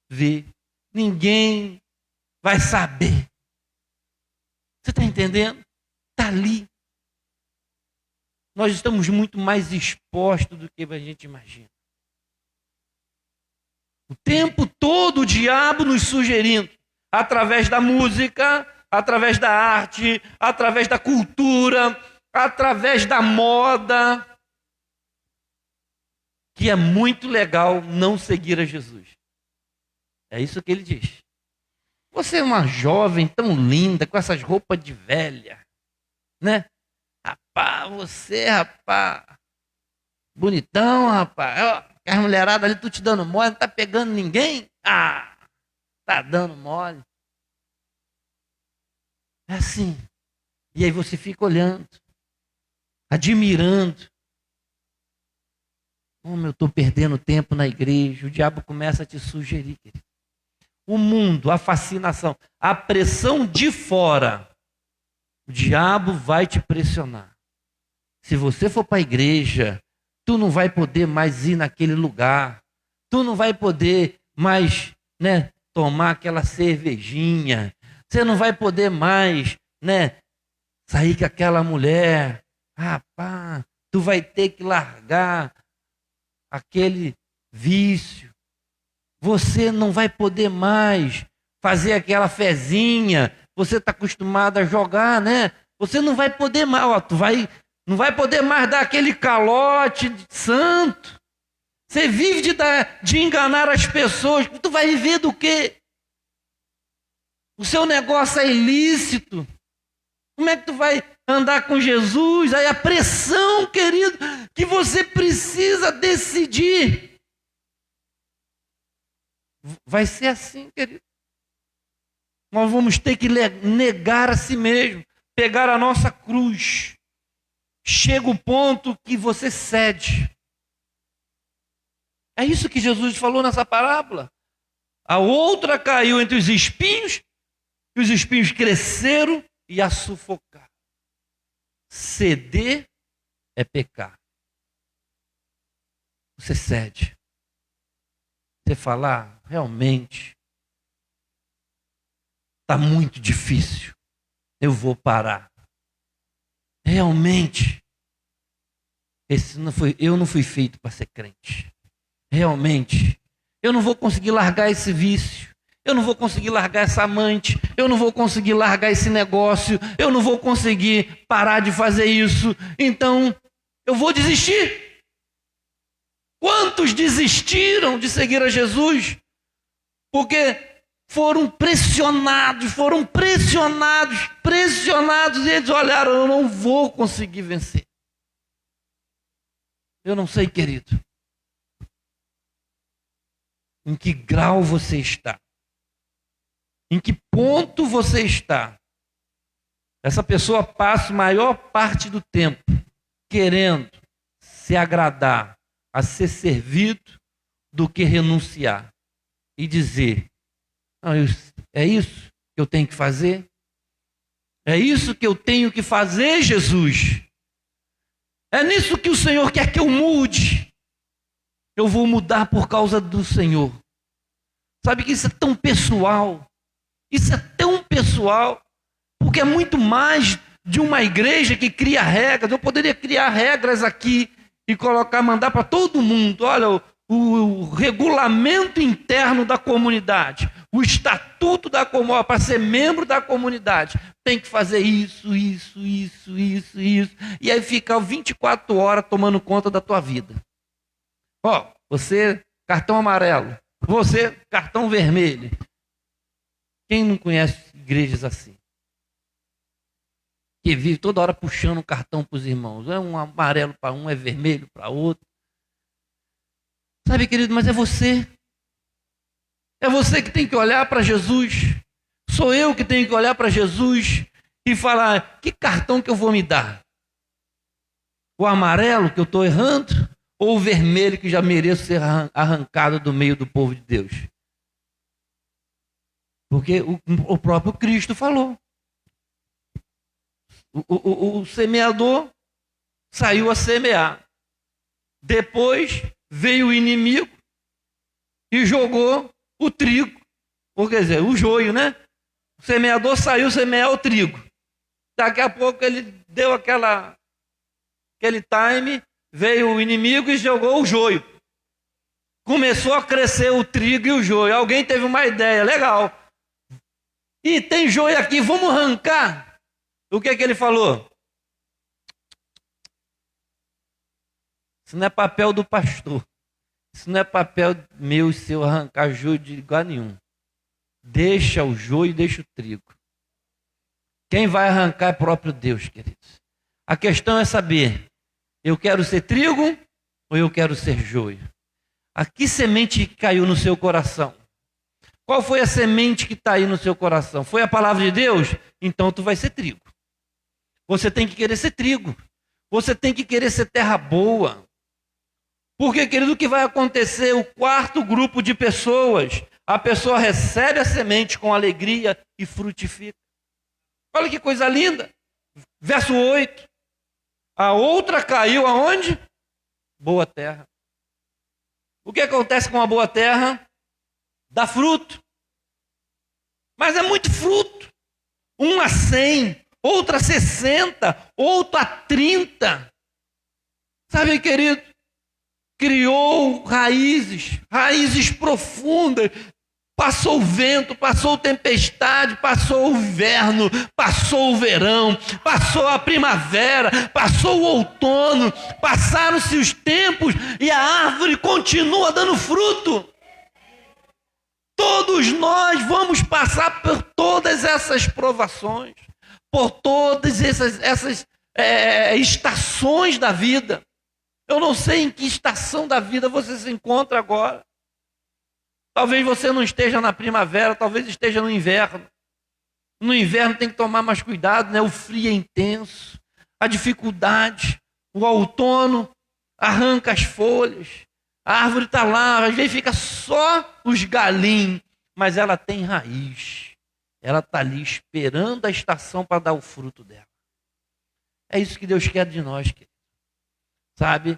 ver, ninguém vai saber. Você está entendendo? Está ali. Nós estamos muito mais expostos do que a gente imagina. O tempo todo o diabo nos sugerindo, através da música, através da arte, através da cultura, através da moda, que é muito legal não seguir a Jesus. É isso que ele diz. Você é uma jovem tão linda, com essas roupas de velha, né? Rapaz, você, rapaz, bonitão, rapaz. As mulheradas ali, tu te dando mole, não tá pegando ninguém? Ah, tá dando mole. É assim. E aí você fica olhando, admirando. Como eu estou perdendo tempo na igreja. O diabo começa a te sugerir, querido. O mundo, a fascinação, a pressão de fora. O diabo vai te pressionar. Se você for para a igreja, tu não vai poder mais ir naquele lugar. Tu não vai poder mais, né, tomar aquela cervejinha. Você não vai poder mais, né, sair com aquela mulher. Rapaz, tu vai ter que largar aquele vício. Você não vai poder mais fazer aquela fezinha. Você está acostumado a jogar, né? Você não vai poder mais, ó, não vai poder mais dar aquele calote santo. Você vive de enganar as pessoas. Tu vai viver do quê? O seu negócio é ilícito. Como é que tu vai andar com Jesus? Aí a pressão, querido, que você precisa decidir. Vai ser assim, querido. Nós vamos ter que negar a si mesmo, pegar a nossa cruz. Chega o ponto que você cede. É isso que Jesus falou nessa parábola. A outra caiu entre os espinhos, e os espinhos cresceram e a sufocaram. Ceder é pecar. Você cede. Você fala, realmente, está muito difícil. Eu vou parar. Realmente, eu não fui feito para ser crente. Realmente, eu não vou conseguir largar esse vício. Eu não vou conseguir largar essa amante. Eu não vou conseguir largar esse negócio. Eu não vou conseguir parar de fazer isso. Então, eu vou desistir. Quantos desistiram de seguir a Jesus? Porque foram pressionados, e eles olharam, eu não vou conseguir vencer. Eu não sei, querido, em que grau você está, em que ponto você está. Essa pessoa passa a maior parte do tempo querendo se agradar, a ser servido, do que renunciar e dizer, não, é isso que eu tenho que fazer? É isso que eu tenho que fazer, Jesus? É nisso que o Senhor quer que eu mude? Eu vou mudar por causa do Senhor. Sabe que isso é tão pessoal? Isso é tão pessoal, porque é muito mais de uma igreja que cria regras. Eu poderia criar regras aqui e mandar para todo mundo. Olha, o regulamento interno da comunidade, o estatuto da comunidade, para ser membro da comunidade, tem que fazer isso. E aí fica 24 horas tomando conta da tua vida. Ó, você, cartão amarelo. Você, cartão vermelho. Quem não conhece igrejas assim? Que vive toda hora puxando o cartão para os irmãos. É um amarelo para um, é vermelho para outro. Sabe, querido, mas é você. É você que tem que olhar para Jesus. Sou eu que tenho que olhar para Jesus e falar, que cartão que eu vou me dar? O amarelo que eu estou errando? Ou o vermelho que já mereço ser arrancado do meio do povo de Deus? Porque o próprio Cristo falou. O semeador saiu a semear. Depois veio o inimigo e jogou o trigo. Ou quer dizer, o joio, né? O semeador saiu semear o trigo. Daqui a pouco ele deu aquele time, veio o inimigo e jogou o joio. Começou a crescer o trigo e o joio. Alguém teve uma ideia, legal. E tem joio aqui, vamos arrancar. O que é que ele falou? Isso não é papel do pastor. Isso não é papel meu e seu arrancar joio de lugar nenhum. Deixa o joio e deixa o trigo. Quem vai arrancar é o próprio Deus, queridos. A questão é saber, eu quero ser trigo ou eu quero ser joio? A que semente caiu no seu coração? Qual foi a semente que está aí no seu coração? Foi a palavra de Deus? Então tu vai ser trigo. Você tem que querer ser trigo. Você tem que querer ser terra boa. Porque, querido, o que vai acontecer? O quarto grupo de pessoas, a pessoa recebe a semente com alegria e frutifica. Olha que coisa linda. Verso 8. A outra caiu aonde? Boa terra. O que acontece com a boa terra? Dá fruto. Mas é muito fruto. Um a 100, outra a 60, outra a 30. Sabe, querido? Criou raízes profundas. Passou o vento, passou a tempestade, passou o inverno, passou o verão, passou a primavera, passou o outono, passaram-se os tempos e a árvore continua dando fruto. Todos nós vamos passar por todas essas provações, por todas essas estações da vida. Eu não sei em que estação da vida você se encontra agora. Talvez você não esteja na primavera, talvez esteja no inverno. No inverno tem que tomar mais cuidado, né? O frio é intenso, a dificuldade, o outono arranca as folhas, a árvore está lá, às vezes fica só os galinhos, mas ela tem raiz. Ela está ali esperando a estação para dar o fruto dela. É isso que Deus quer de nós, querido. Sabe?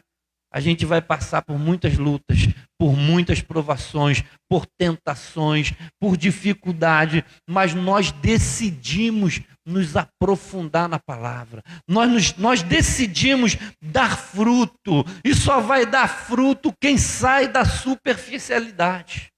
A gente vai passar por muitas lutas, por muitas provações, por tentações, por dificuldade, mas nós decidimos nos aprofundar na palavra. Nós decidimos dar fruto, e só vai dar fruto quem sai da superficialidade.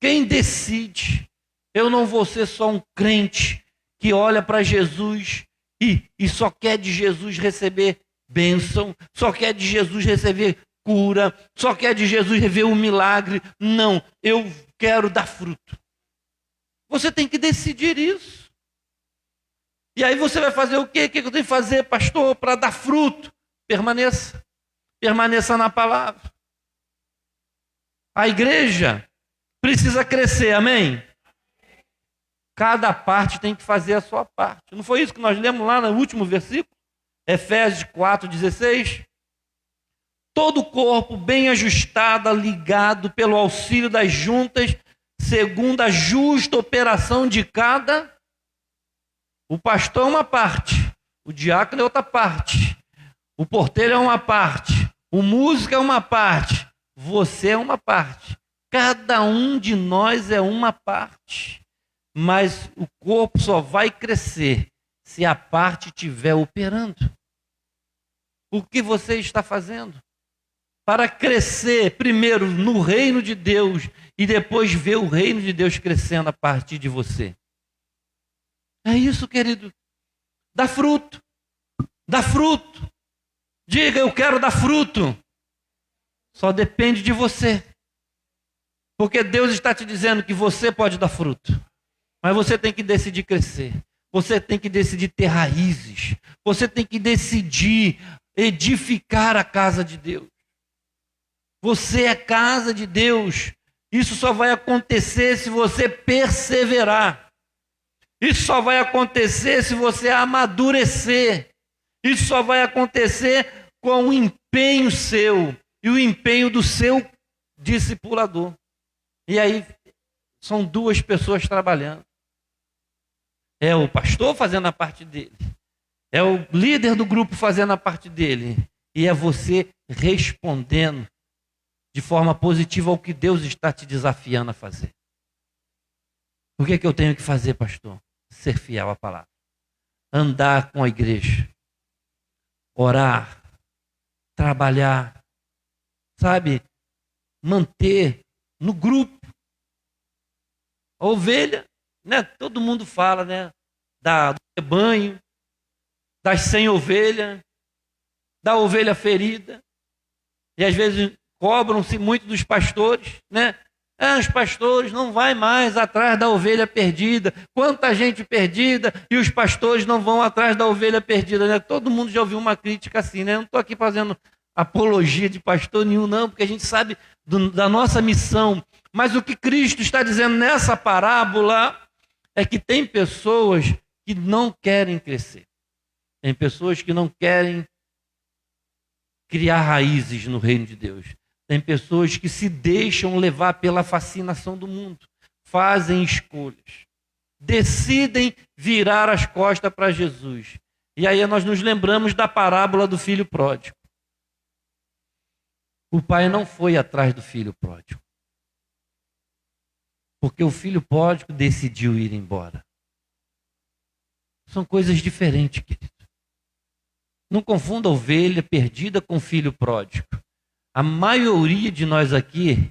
Quem decide? Eu não vou ser só um crente que olha para Jesus e só quer de Jesus receber bênção, só quer de Jesus receber cura, só quer de Jesus receber um milagre. Não, eu quero dar fruto. Você tem que decidir isso. E aí você vai fazer o quê? O que eu tenho que fazer, pastor, para dar fruto? Permaneça. Permaneça na palavra. A igreja precisa crescer, amém? Cada parte tem que fazer a sua parte. Não foi isso que nós lemos lá no último versículo? Efésios 4,16. Todo o corpo bem ajustado, ligado pelo auxílio das juntas, segundo a justa operação de cada. O pastor é uma parte, o diácono é outra parte, o porteiro é uma parte, o músico é uma parte, você é uma parte. Cada um de nós é uma parte, mas o corpo só vai crescer se a parte estiver operando. O que você está fazendo? Para crescer primeiro no reino de Deus e depois ver o reino de Deus crescendo a partir de você. É isso, querido. Dá fruto. Dá fruto. Diga, eu quero dar fruto. Só depende de você. Porque Deus está te dizendo que você pode dar fruto. Mas você tem que decidir crescer. Você tem que decidir ter raízes. Você tem que decidir edificar a casa de Deus. Você é casa de Deus. Isso só vai acontecer se você perseverar. Isso só vai acontecer se você amadurecer. Isso só vai acontecer com o empenho seu e o empenho do seu discipulador. E aí são duas pessoas trabalhando. É o pastor fazendo a parte dele. É o líder do grupo fazendo a parte dele. E é você respondendo de forma positiva ao que Deus está te desafiando a fazer. O que é que eu tenho que fazer, pastor? Ser fiel à palavra. Andar com a igreja. Orar. Trabalhar. Sabe? Manter no grupo. A ovelha, né? Todo mundo fala, né? Do rebanho, das 100 ovelhas, da ovelha ferida. E às vezes cobram-se muito dos pastores, né? Os pastores não vão mais atrás da ovelha perdida. Quanta gente perdida e os pastores não vão atrás da ovelha perdida, né? Todo mundo já ouviu uma crítica assim, né? Eu não estou aqui fazendo apologia de pastor nenhum, não, porque a gente sabe da nossa missão. Mas o que Cristo está dizendo nessa parábola é que tem pessoas que não querem crescer. Tem pessoas que não querem criar raízes no reino de Deus. Tem pessoas que se deixam levar pela fascinação do mundo. Fazem escolhas. Decidem virar as costas para Jesus. E aí nós nos lembramos da parábola do filho pródigo. O pai não foi atrás do filho pródigo. Porque o filho pródigo decidiu ir embora. São coisas diferentes, querido. Não confunda a ovelha perdida com o filho pródigo. A maioria de nós aqui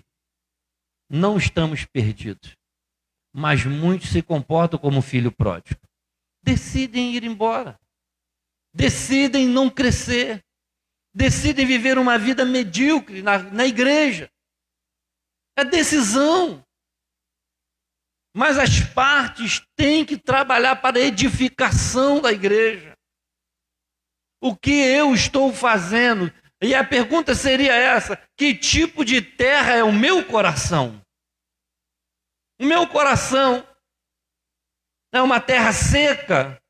não estamos perdidos. Mas muitos se comportam como filho pródigo. Decidem ir embora. Decidem não crescer. Decidem viver uma vida medíocre na igreja. É decisão. Mas as partes têm que trabalhar para a edificação da igreja. O que eu estou fazendo? E a pergunta seria essa: que tipo de terra é o meu coração? O meu coração é uma terra seca?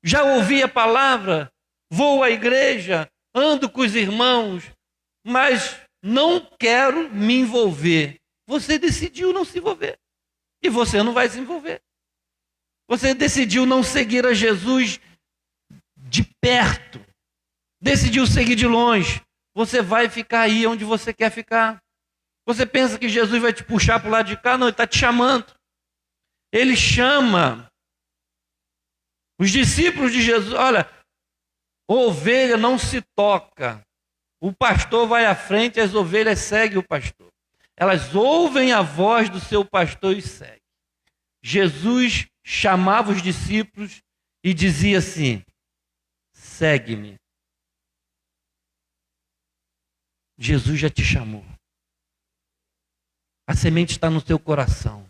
Já ouvi a palavra, vou à igreja, ando com os irmãos, mas não quero me envolver. Você decidiu não se envolver. E você não vai se envolver. Você decidiu não seguir a Jesus de perto. Decidiu seguir de longe. Você vai ficar aí onde você quer ficar. Você pensa que Jesus vai te puxar para o lado de cá? Não, ele está te chamando. Ele chama os discípulos de Jesus. Olha, ovelha não se toca. O pastor vai à frente, as ovelhas seguem o pastor. Elas ouvem a voz do seu pastor e seguem. Jesus chamava os discípulos e dizia assim: segue-me. Jesus já te chamou. A semente está no teu coração.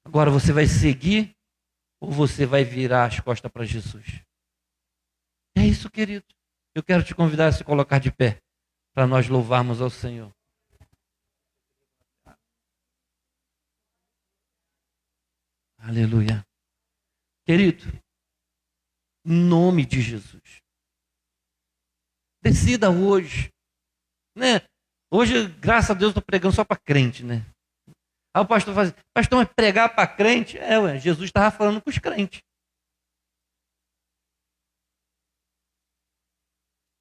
Agora você vai seguir ou você vai virar as costas para Jesus? É isso, querido. Eu quero te convidar a se colocar de pé para nós louvarmos ao Senhor. Aleluia. Querido, em nome de Jesus, decida hoje, né? Hoje, graças a Deus, estou pregando só para crente, né? Aí o pastor fala assim: pastor, mas pregar para crente? Jesus estava falando com os crentes.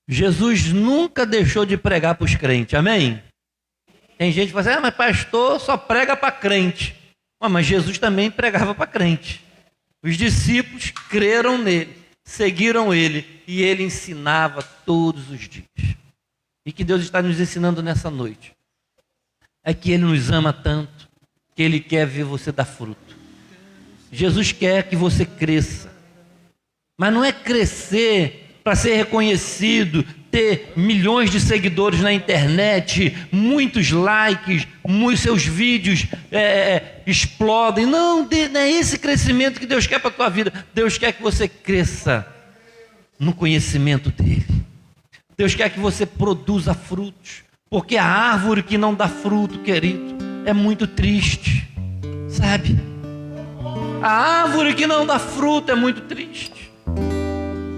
Jesus nunca deixou de pregar para os crentes, amém? Tem gente que fala assim: mas pastor só prega para crente. Mas Jesus também pregava para crente. Os discípulos creram nele, seguiram ele, e ele ensinava todos os dias. E que Deus está nos ensinando nessa noite é que ele nos ama tanto, que ele quer ver você dar fruto. Jesus quer que você cresça, mas não é crescer para ser reconhecido, ter milhões de seguidores na internet, muitos likes, seus vídeos explodem. Não é esse crescimento que Deus quer para a tua vida. Deus quer que você cresça no conhecimento dele. Deus quer que você produza frutos, porque a árvore que não dá fruto, querido, é muito triste, sabe? A árvore que não dá fruto é muito triste.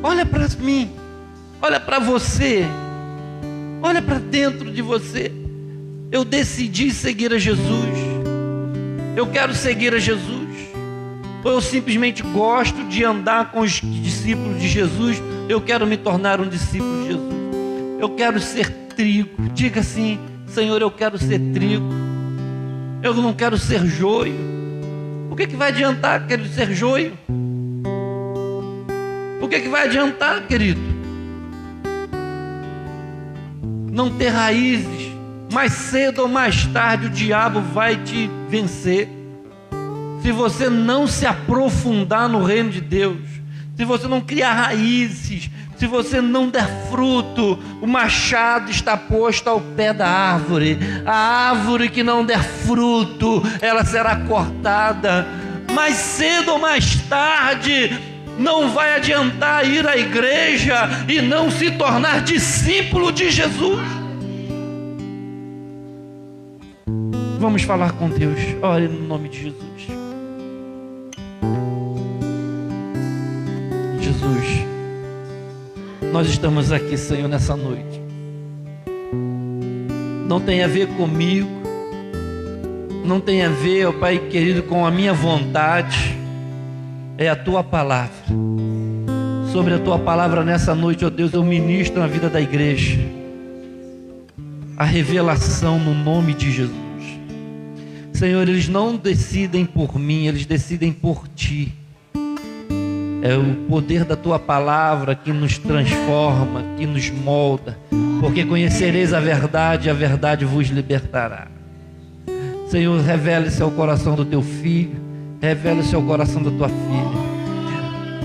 Olha para mim, olha para você, olha para dentro de você. Eu decidi seguir a Jesus. Eu quero seguir a Jesus. Ou eu simplesmente gosto de andar com os discípulos de Jesus. Eu quero me tornar um discípulo de Jesus. Eu quero ser trigo. Diga assim: Senhor, eu quero ser trigo. Eu não quero ser joio. O que vai adiantar, querido, ser joio? O que vai adiantar, querido? Não ter raízes. Mais cedo ou mais tarde o diabo vai te vencer. Se você não se aprofundar no reino de Deus, se você não criar raízes, se você não der fruto, o machado está posto ao pé da árvore. A árvore que não der fruto, ela será cortada. Mais cedo ou mais tarde, não vai adiantar ir à igreja e não se tornar discípulo de Jesus. Vamos falar com Deus. Ore no nome de Jesus. Jesus, nós estamos aqui, Senhor, nessa noite. Não tem a ver comigo, não tem a ver, ó Pai querido, com a minha vontade. É a Tua palavra. Sobre a Tua palavra nessa noite, ó Deus, eu ministro na vida da igreja a revelação no nome de Jesus. Senhor, eles não decidem por mim, eles decidem por Ti. É o poder da Tua palavra que nos transforma, que nos molda. Porque conhecereis a verdade vos libertará. Senhor, revele-se ao coração do Teu Filho, revele-se ao coração da Tua Filha,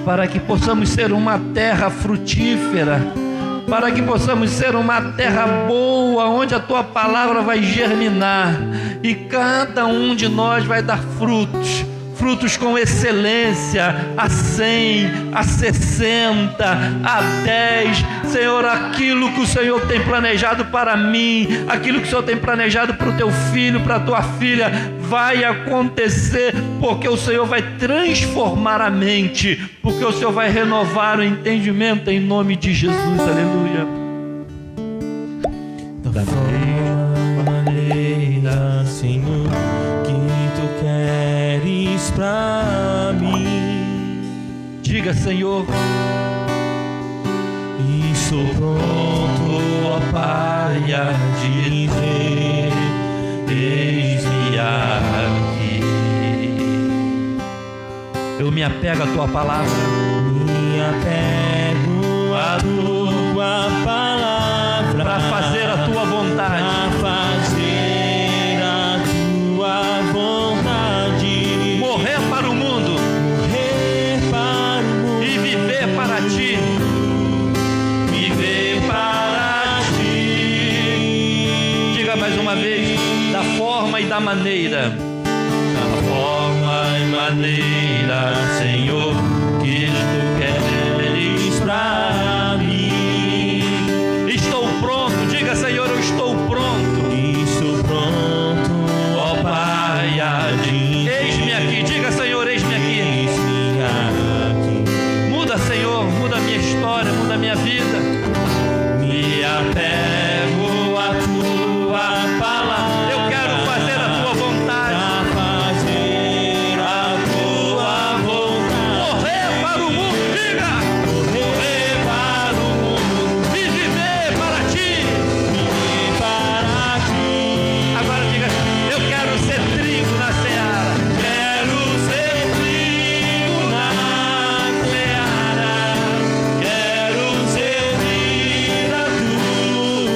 para que possamos ser uma terra frutífera, para que possamos ser uma terra boa, onde a Tua palavra vai germinar, e cada um de nós vai dar frutos, frutos com excelência, a 100, a 60, a 10, Senhor, aquilo que o Senhor tem planejado para mim, aquilo que o Senhor tem planejado para o Teu filho, para a Tua filha, vai acontecer, porque o Senhor vai transformar a mente, porque o Senhor vai renovar o entendimento, em nome de Jesus, aleluia. Da maneira, Senhor, que Tu queres pra mim. Diga, Senhor: estou pronto, ó Pai, a dizer: eis-me aqui. Eu me apego à Tua palavra. Me apego à Tua palavra para fazer a Tua vontade. Morrer para o mundo e viver para Ti. Diga mais uma vez: da forma e da maneira. Da forma e maneira, Senhor, que Tu queres pra mim. Estou pronto. Diga, Senhor, eu estou pronto. Estou pronto, ó Pai, a dizer: eis-me aqui. Diga, Senhor, eis-me aqui. eis-me aqui. Muda, Senhor, muda a minha história, muda a minha vida. Me apego à Tua palavra. Eu quero fazer a Tua vontade. Pra fazer a Tua vontade. Morrer para o mundo. Diga: Morrer para o mundo e viver para Ti. e para Ti. Agora diga: eu quero ser trigo na seara. Quero ser trigo na seara. Quero servir a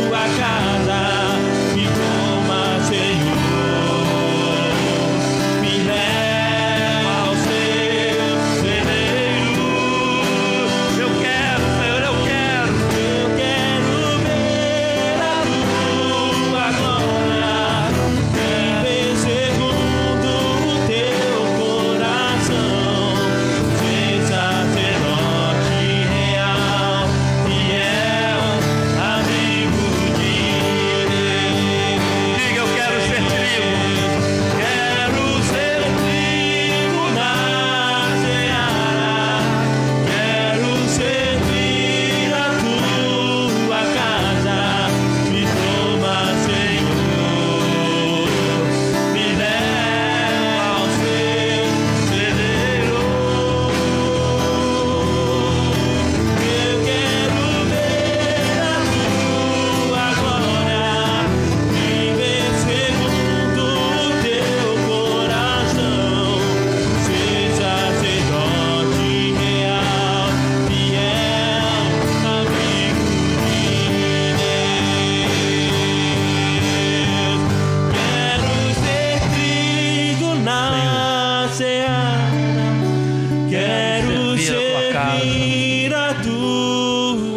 Tua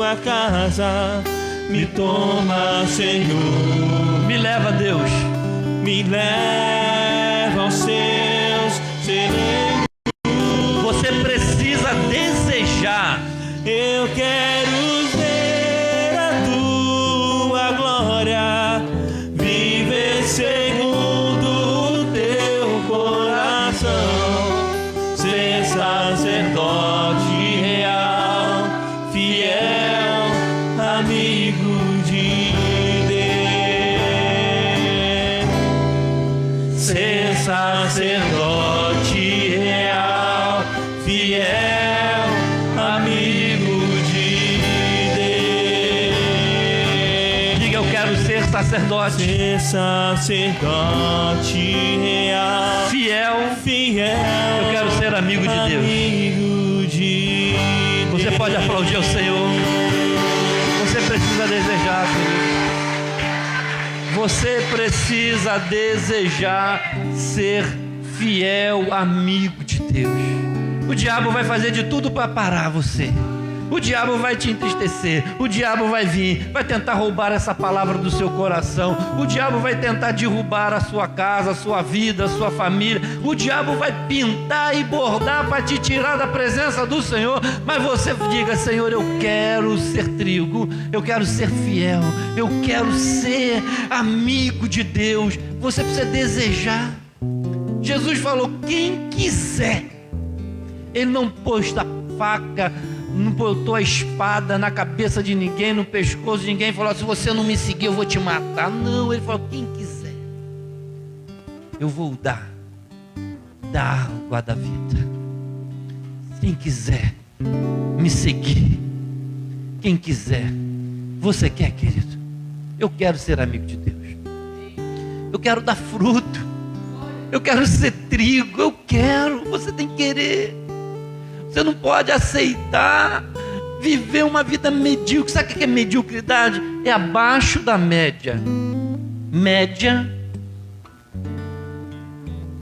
tua casa. Me toma, Senhor. Me leva, Deus. Me leva aos seus celeiros. Você precisa desejar. Eu quero ver a tua glória, viver segundo o teu coração, ser sacerdote real, fiel, amigo de Deus. Ser sacerdote real, fiel, amigo de Deus. Diga, eu quero ser sacerdote. Ser sacerdote real, Fiel. fiel. Eu quero ser amigo de Deus. Amigo de Você Deus. pode aplaudir ao Senhor. Você precisa desejar, querido. Você precisa desejar ser fiel amigo de Deus. O diabo vai fazer de tudo para parar você. O diabo vai te entristecer. O diabo vai vir, vai tentar roubar essa palavra do seu coração. O diabo vai tentar derrubar a sua casa, a sua vida, a sua família. O diabo vai pintar e bordar para te tirar da presença do Senhor. Mas você diga: Senhor, eu quero ser trigo, eu quero ser fiel, eu quero ser amigo de Deus. Você precisa desejar. Jesus falou: quem quiser. Ele não pôs a faca, não botou a espada na cabeça de ninguém, no pescoço de ninguém, e falou: se você não me seguir eu vou te matar. Não, ele falou: quem quiser, eu vou dar água da vida. Quem quiser me seguir, quem quiser. Você quer, querido? Eu quero ser amigo de Deus. Eu quero dar fruto. Eu quero ser trigo. Eu quero. Você tem que querer. Você não pode aceitar viver uma vida medíocre. Sabe o que é mediocridade? É abaixo da média. Média.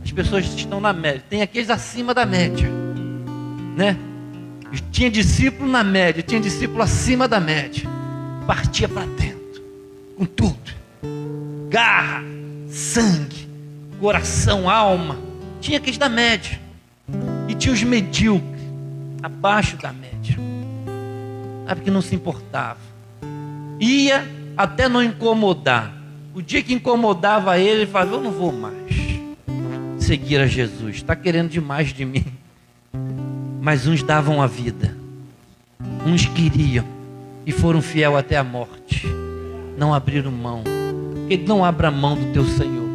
As pessoas estão na média. Tem aqueles acima da média, né? Tinha discípulo na média, tinha discípulo acima da média. Partia para dentro, com tudo. Garra, sangue, coração, alma. Tinha aqueles da média. E tinha os medíocres, abaixo da média. Sabe, que não se importava. Ia até não incomodar. O dia que incomodava ele falava: eu não vou mais seguir a Jesus. Está querendo demais de mim. Mas uns davam a vida. Uns queriam e foram fiel até a morte. Não abriram mão. Ele não abra mão do teu Senhor.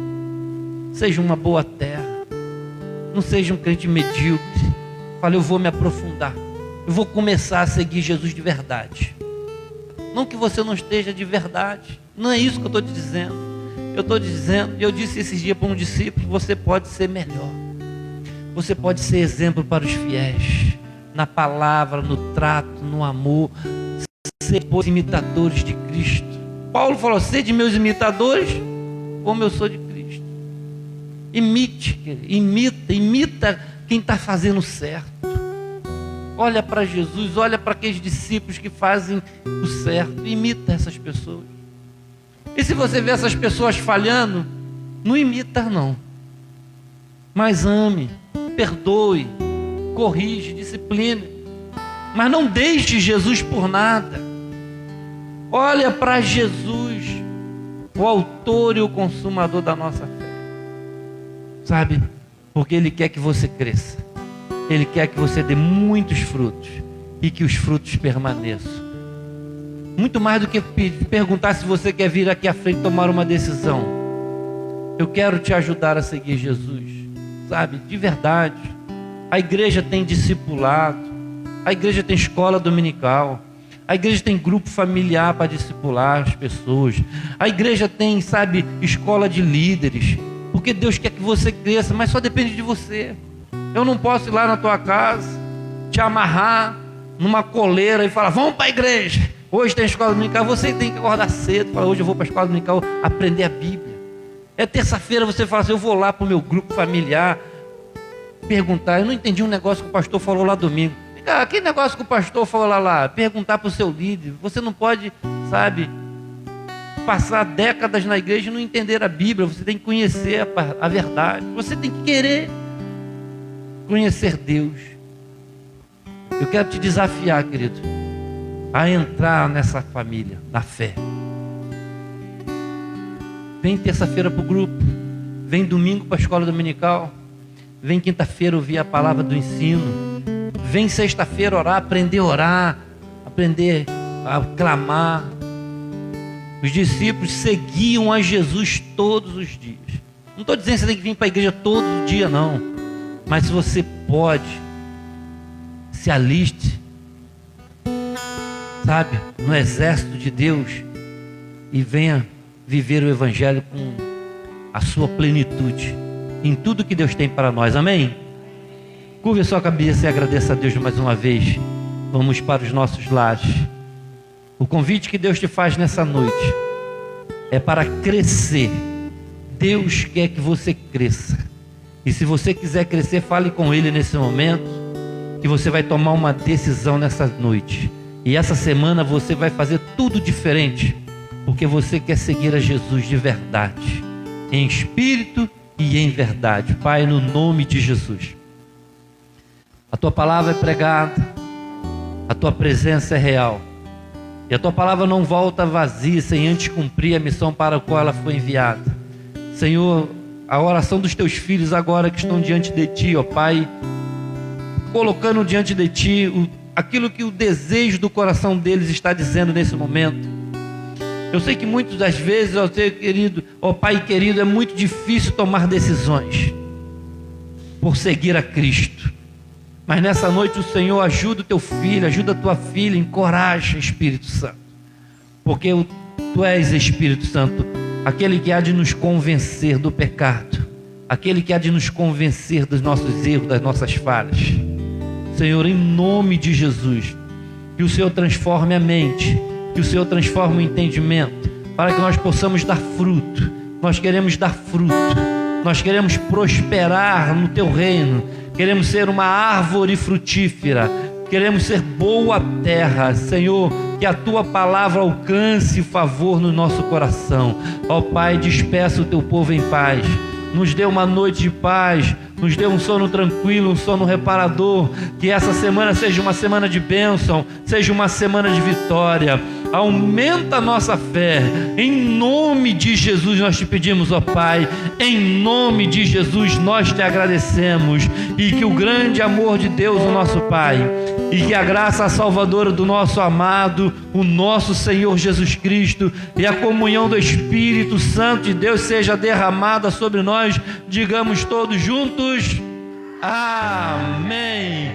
Seja uma boa terra. Não seja um crente medíocre. Fale: eu vou me aprofundar. Eu vou começar a seguir Jesus de verdade. Não que você não esteja de verdade. Não é isso que eu estou te dizendo. Eu estou dizendo, e eu disse esses dias para um discípulo: você pode ser melhor. Você pode ser exemplo para os fiéis. Na palavra, no trato, no amor. Ser imitadores de Cristo. Paulo falou: sede meus imitadores, como eu sou de Cristo. Imite, imita quem está fazendo certo. Olha para Jesus, olha para aqueles discípulos que fazem o certo. Imita essas pessoas. E se você vê essas pessoas falhando, não imita não. Mas ame, perdoe, corrige, discipline. Mas não deixe Jesus por nada. Olha para Jesus, o autor e o consumador da nossa fé. Sabe? Porque Ele quer que você cresça. Ele quer que você dê muitos frutos e que os frutos permaneçam. Muito mais do que perguntar se você quer vir aqui à frente tomar uma decisão. Eu quero te ajudar a seguir Jesus. Sabe? De verdade. A igreja tem discipulado. A igreja tem escola dominical. A igreja tem grupo familiar para discipular as pessoas. A igreja tem, sabe, escola de líderes. Porque Deus quer que você cresça, mas só depende de você. Eu não posso ir lá na tua casa, te amarrar numa coleira e falar: vamos para a igreja. Hoje tem escola dominical. Você tem que acordar cedo. Falar: hoje eu vou para a escola dominical aprender a Bíblia. É terça-feira, você fala assim: eu vou lá para o meu grupo familiar perguntar: eu não entendi um negócio que o pastor falou lá domingo. Aquele negócio que o pastor falou lá, perguntar para o seu líder. Você não pode, sabe, passar décadas na igreja e não entender a Bíblia. Você tem que conhecer a verdade. Você tem que querer conhecer Deus. Eu quero te desafiar, querido, a entrar nessa família, na fé. Vem terça-feira para o grupo. Vem domingo para a escola dominical. Vem quinta-feira ouvir a palavra do ensino. Vem sexta-feira orar, aprender a orar, aprender a clamar. Os discípulos seguiam a Jesus todos os dias. Não estou dizendo que você tem que vir para a igreja todo dia, não. Mas se você pode, se aliste, sabe, no exército de Deus e venha viver o Evangelho com a sua plenitude em tudo que Deus tem para nós. Amém? Curve a sua cabeça e agradeça a Deus mais uma vez. Vamos para os nossos lares. O convite que Deus te faz nessa noite é para crescer. Deus quer que você cresça. E se você quiser crescer, fale com Ele nesse momento, que você vai tomar uma decisão nessa noite. E essa semana você vai fazer tudo diferente, porque você quer seguir a Jesus de verdade, em espírito e em verdade. Pai, no nome de Jesus, a Tua palavra é pregada, a Tua presença é real, e a Tua palavra não volta vazia sem antes cumprir a missão para a qual ela foi enviada. Senhor, a oração dos Teus filhos agora que estão diante de Ti, ó Pai, colocando diante de Ti aquilo que o desejo do coração deles está dizendo nesse momento. Eu sei que muitas das vezes, ó Senhor querido, ó Pai querido, é muito difícil tomar decisões por seguir a Cristo. Mas nessa noite o Senhor ajuda o teu filho, ajuda a tua filha, encoraja, Espírito Santo. Porque Tu és, Espírito Santo, aquele que há de nos convencer do pecado, aquele que há de nos convencer dos nossos erros, das nossas falhas. Senhor, em nome de Jesus, que o Senhor transforme a mente, que o Senhor transforme o entendimento, para que nós possamos dar fruto. Nós queremos dar fruto, nós queremos prosperar no Teu reino, queremos ser uma árvore frutífera, queremos ser boa terra. Senhor, que a Tua palavra alcance favor no nosso coração. Ó Pai, despeça o Teu povo em paz, nos dê uma noite de paz, nos dê um sono tranquilo, um sono reparador. Que essa semana seja uma semana de bênção, seja uma semana de vitória. Aumenta a nossa fé, em nome de Jesus nós te pedimos, ó Pai, em nome de Jesus nós te agradecemos, e que o grande amor de Deus, o nosso Pai, e que a graça salvadora do nosso amado, o nosso Senhor Jesus Cristo, e a comunhão do Espírito Santo de Deus seja derramada sobre nós. Digamos todos juntos, amém.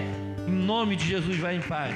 Em nome de Jesus, vai em paz.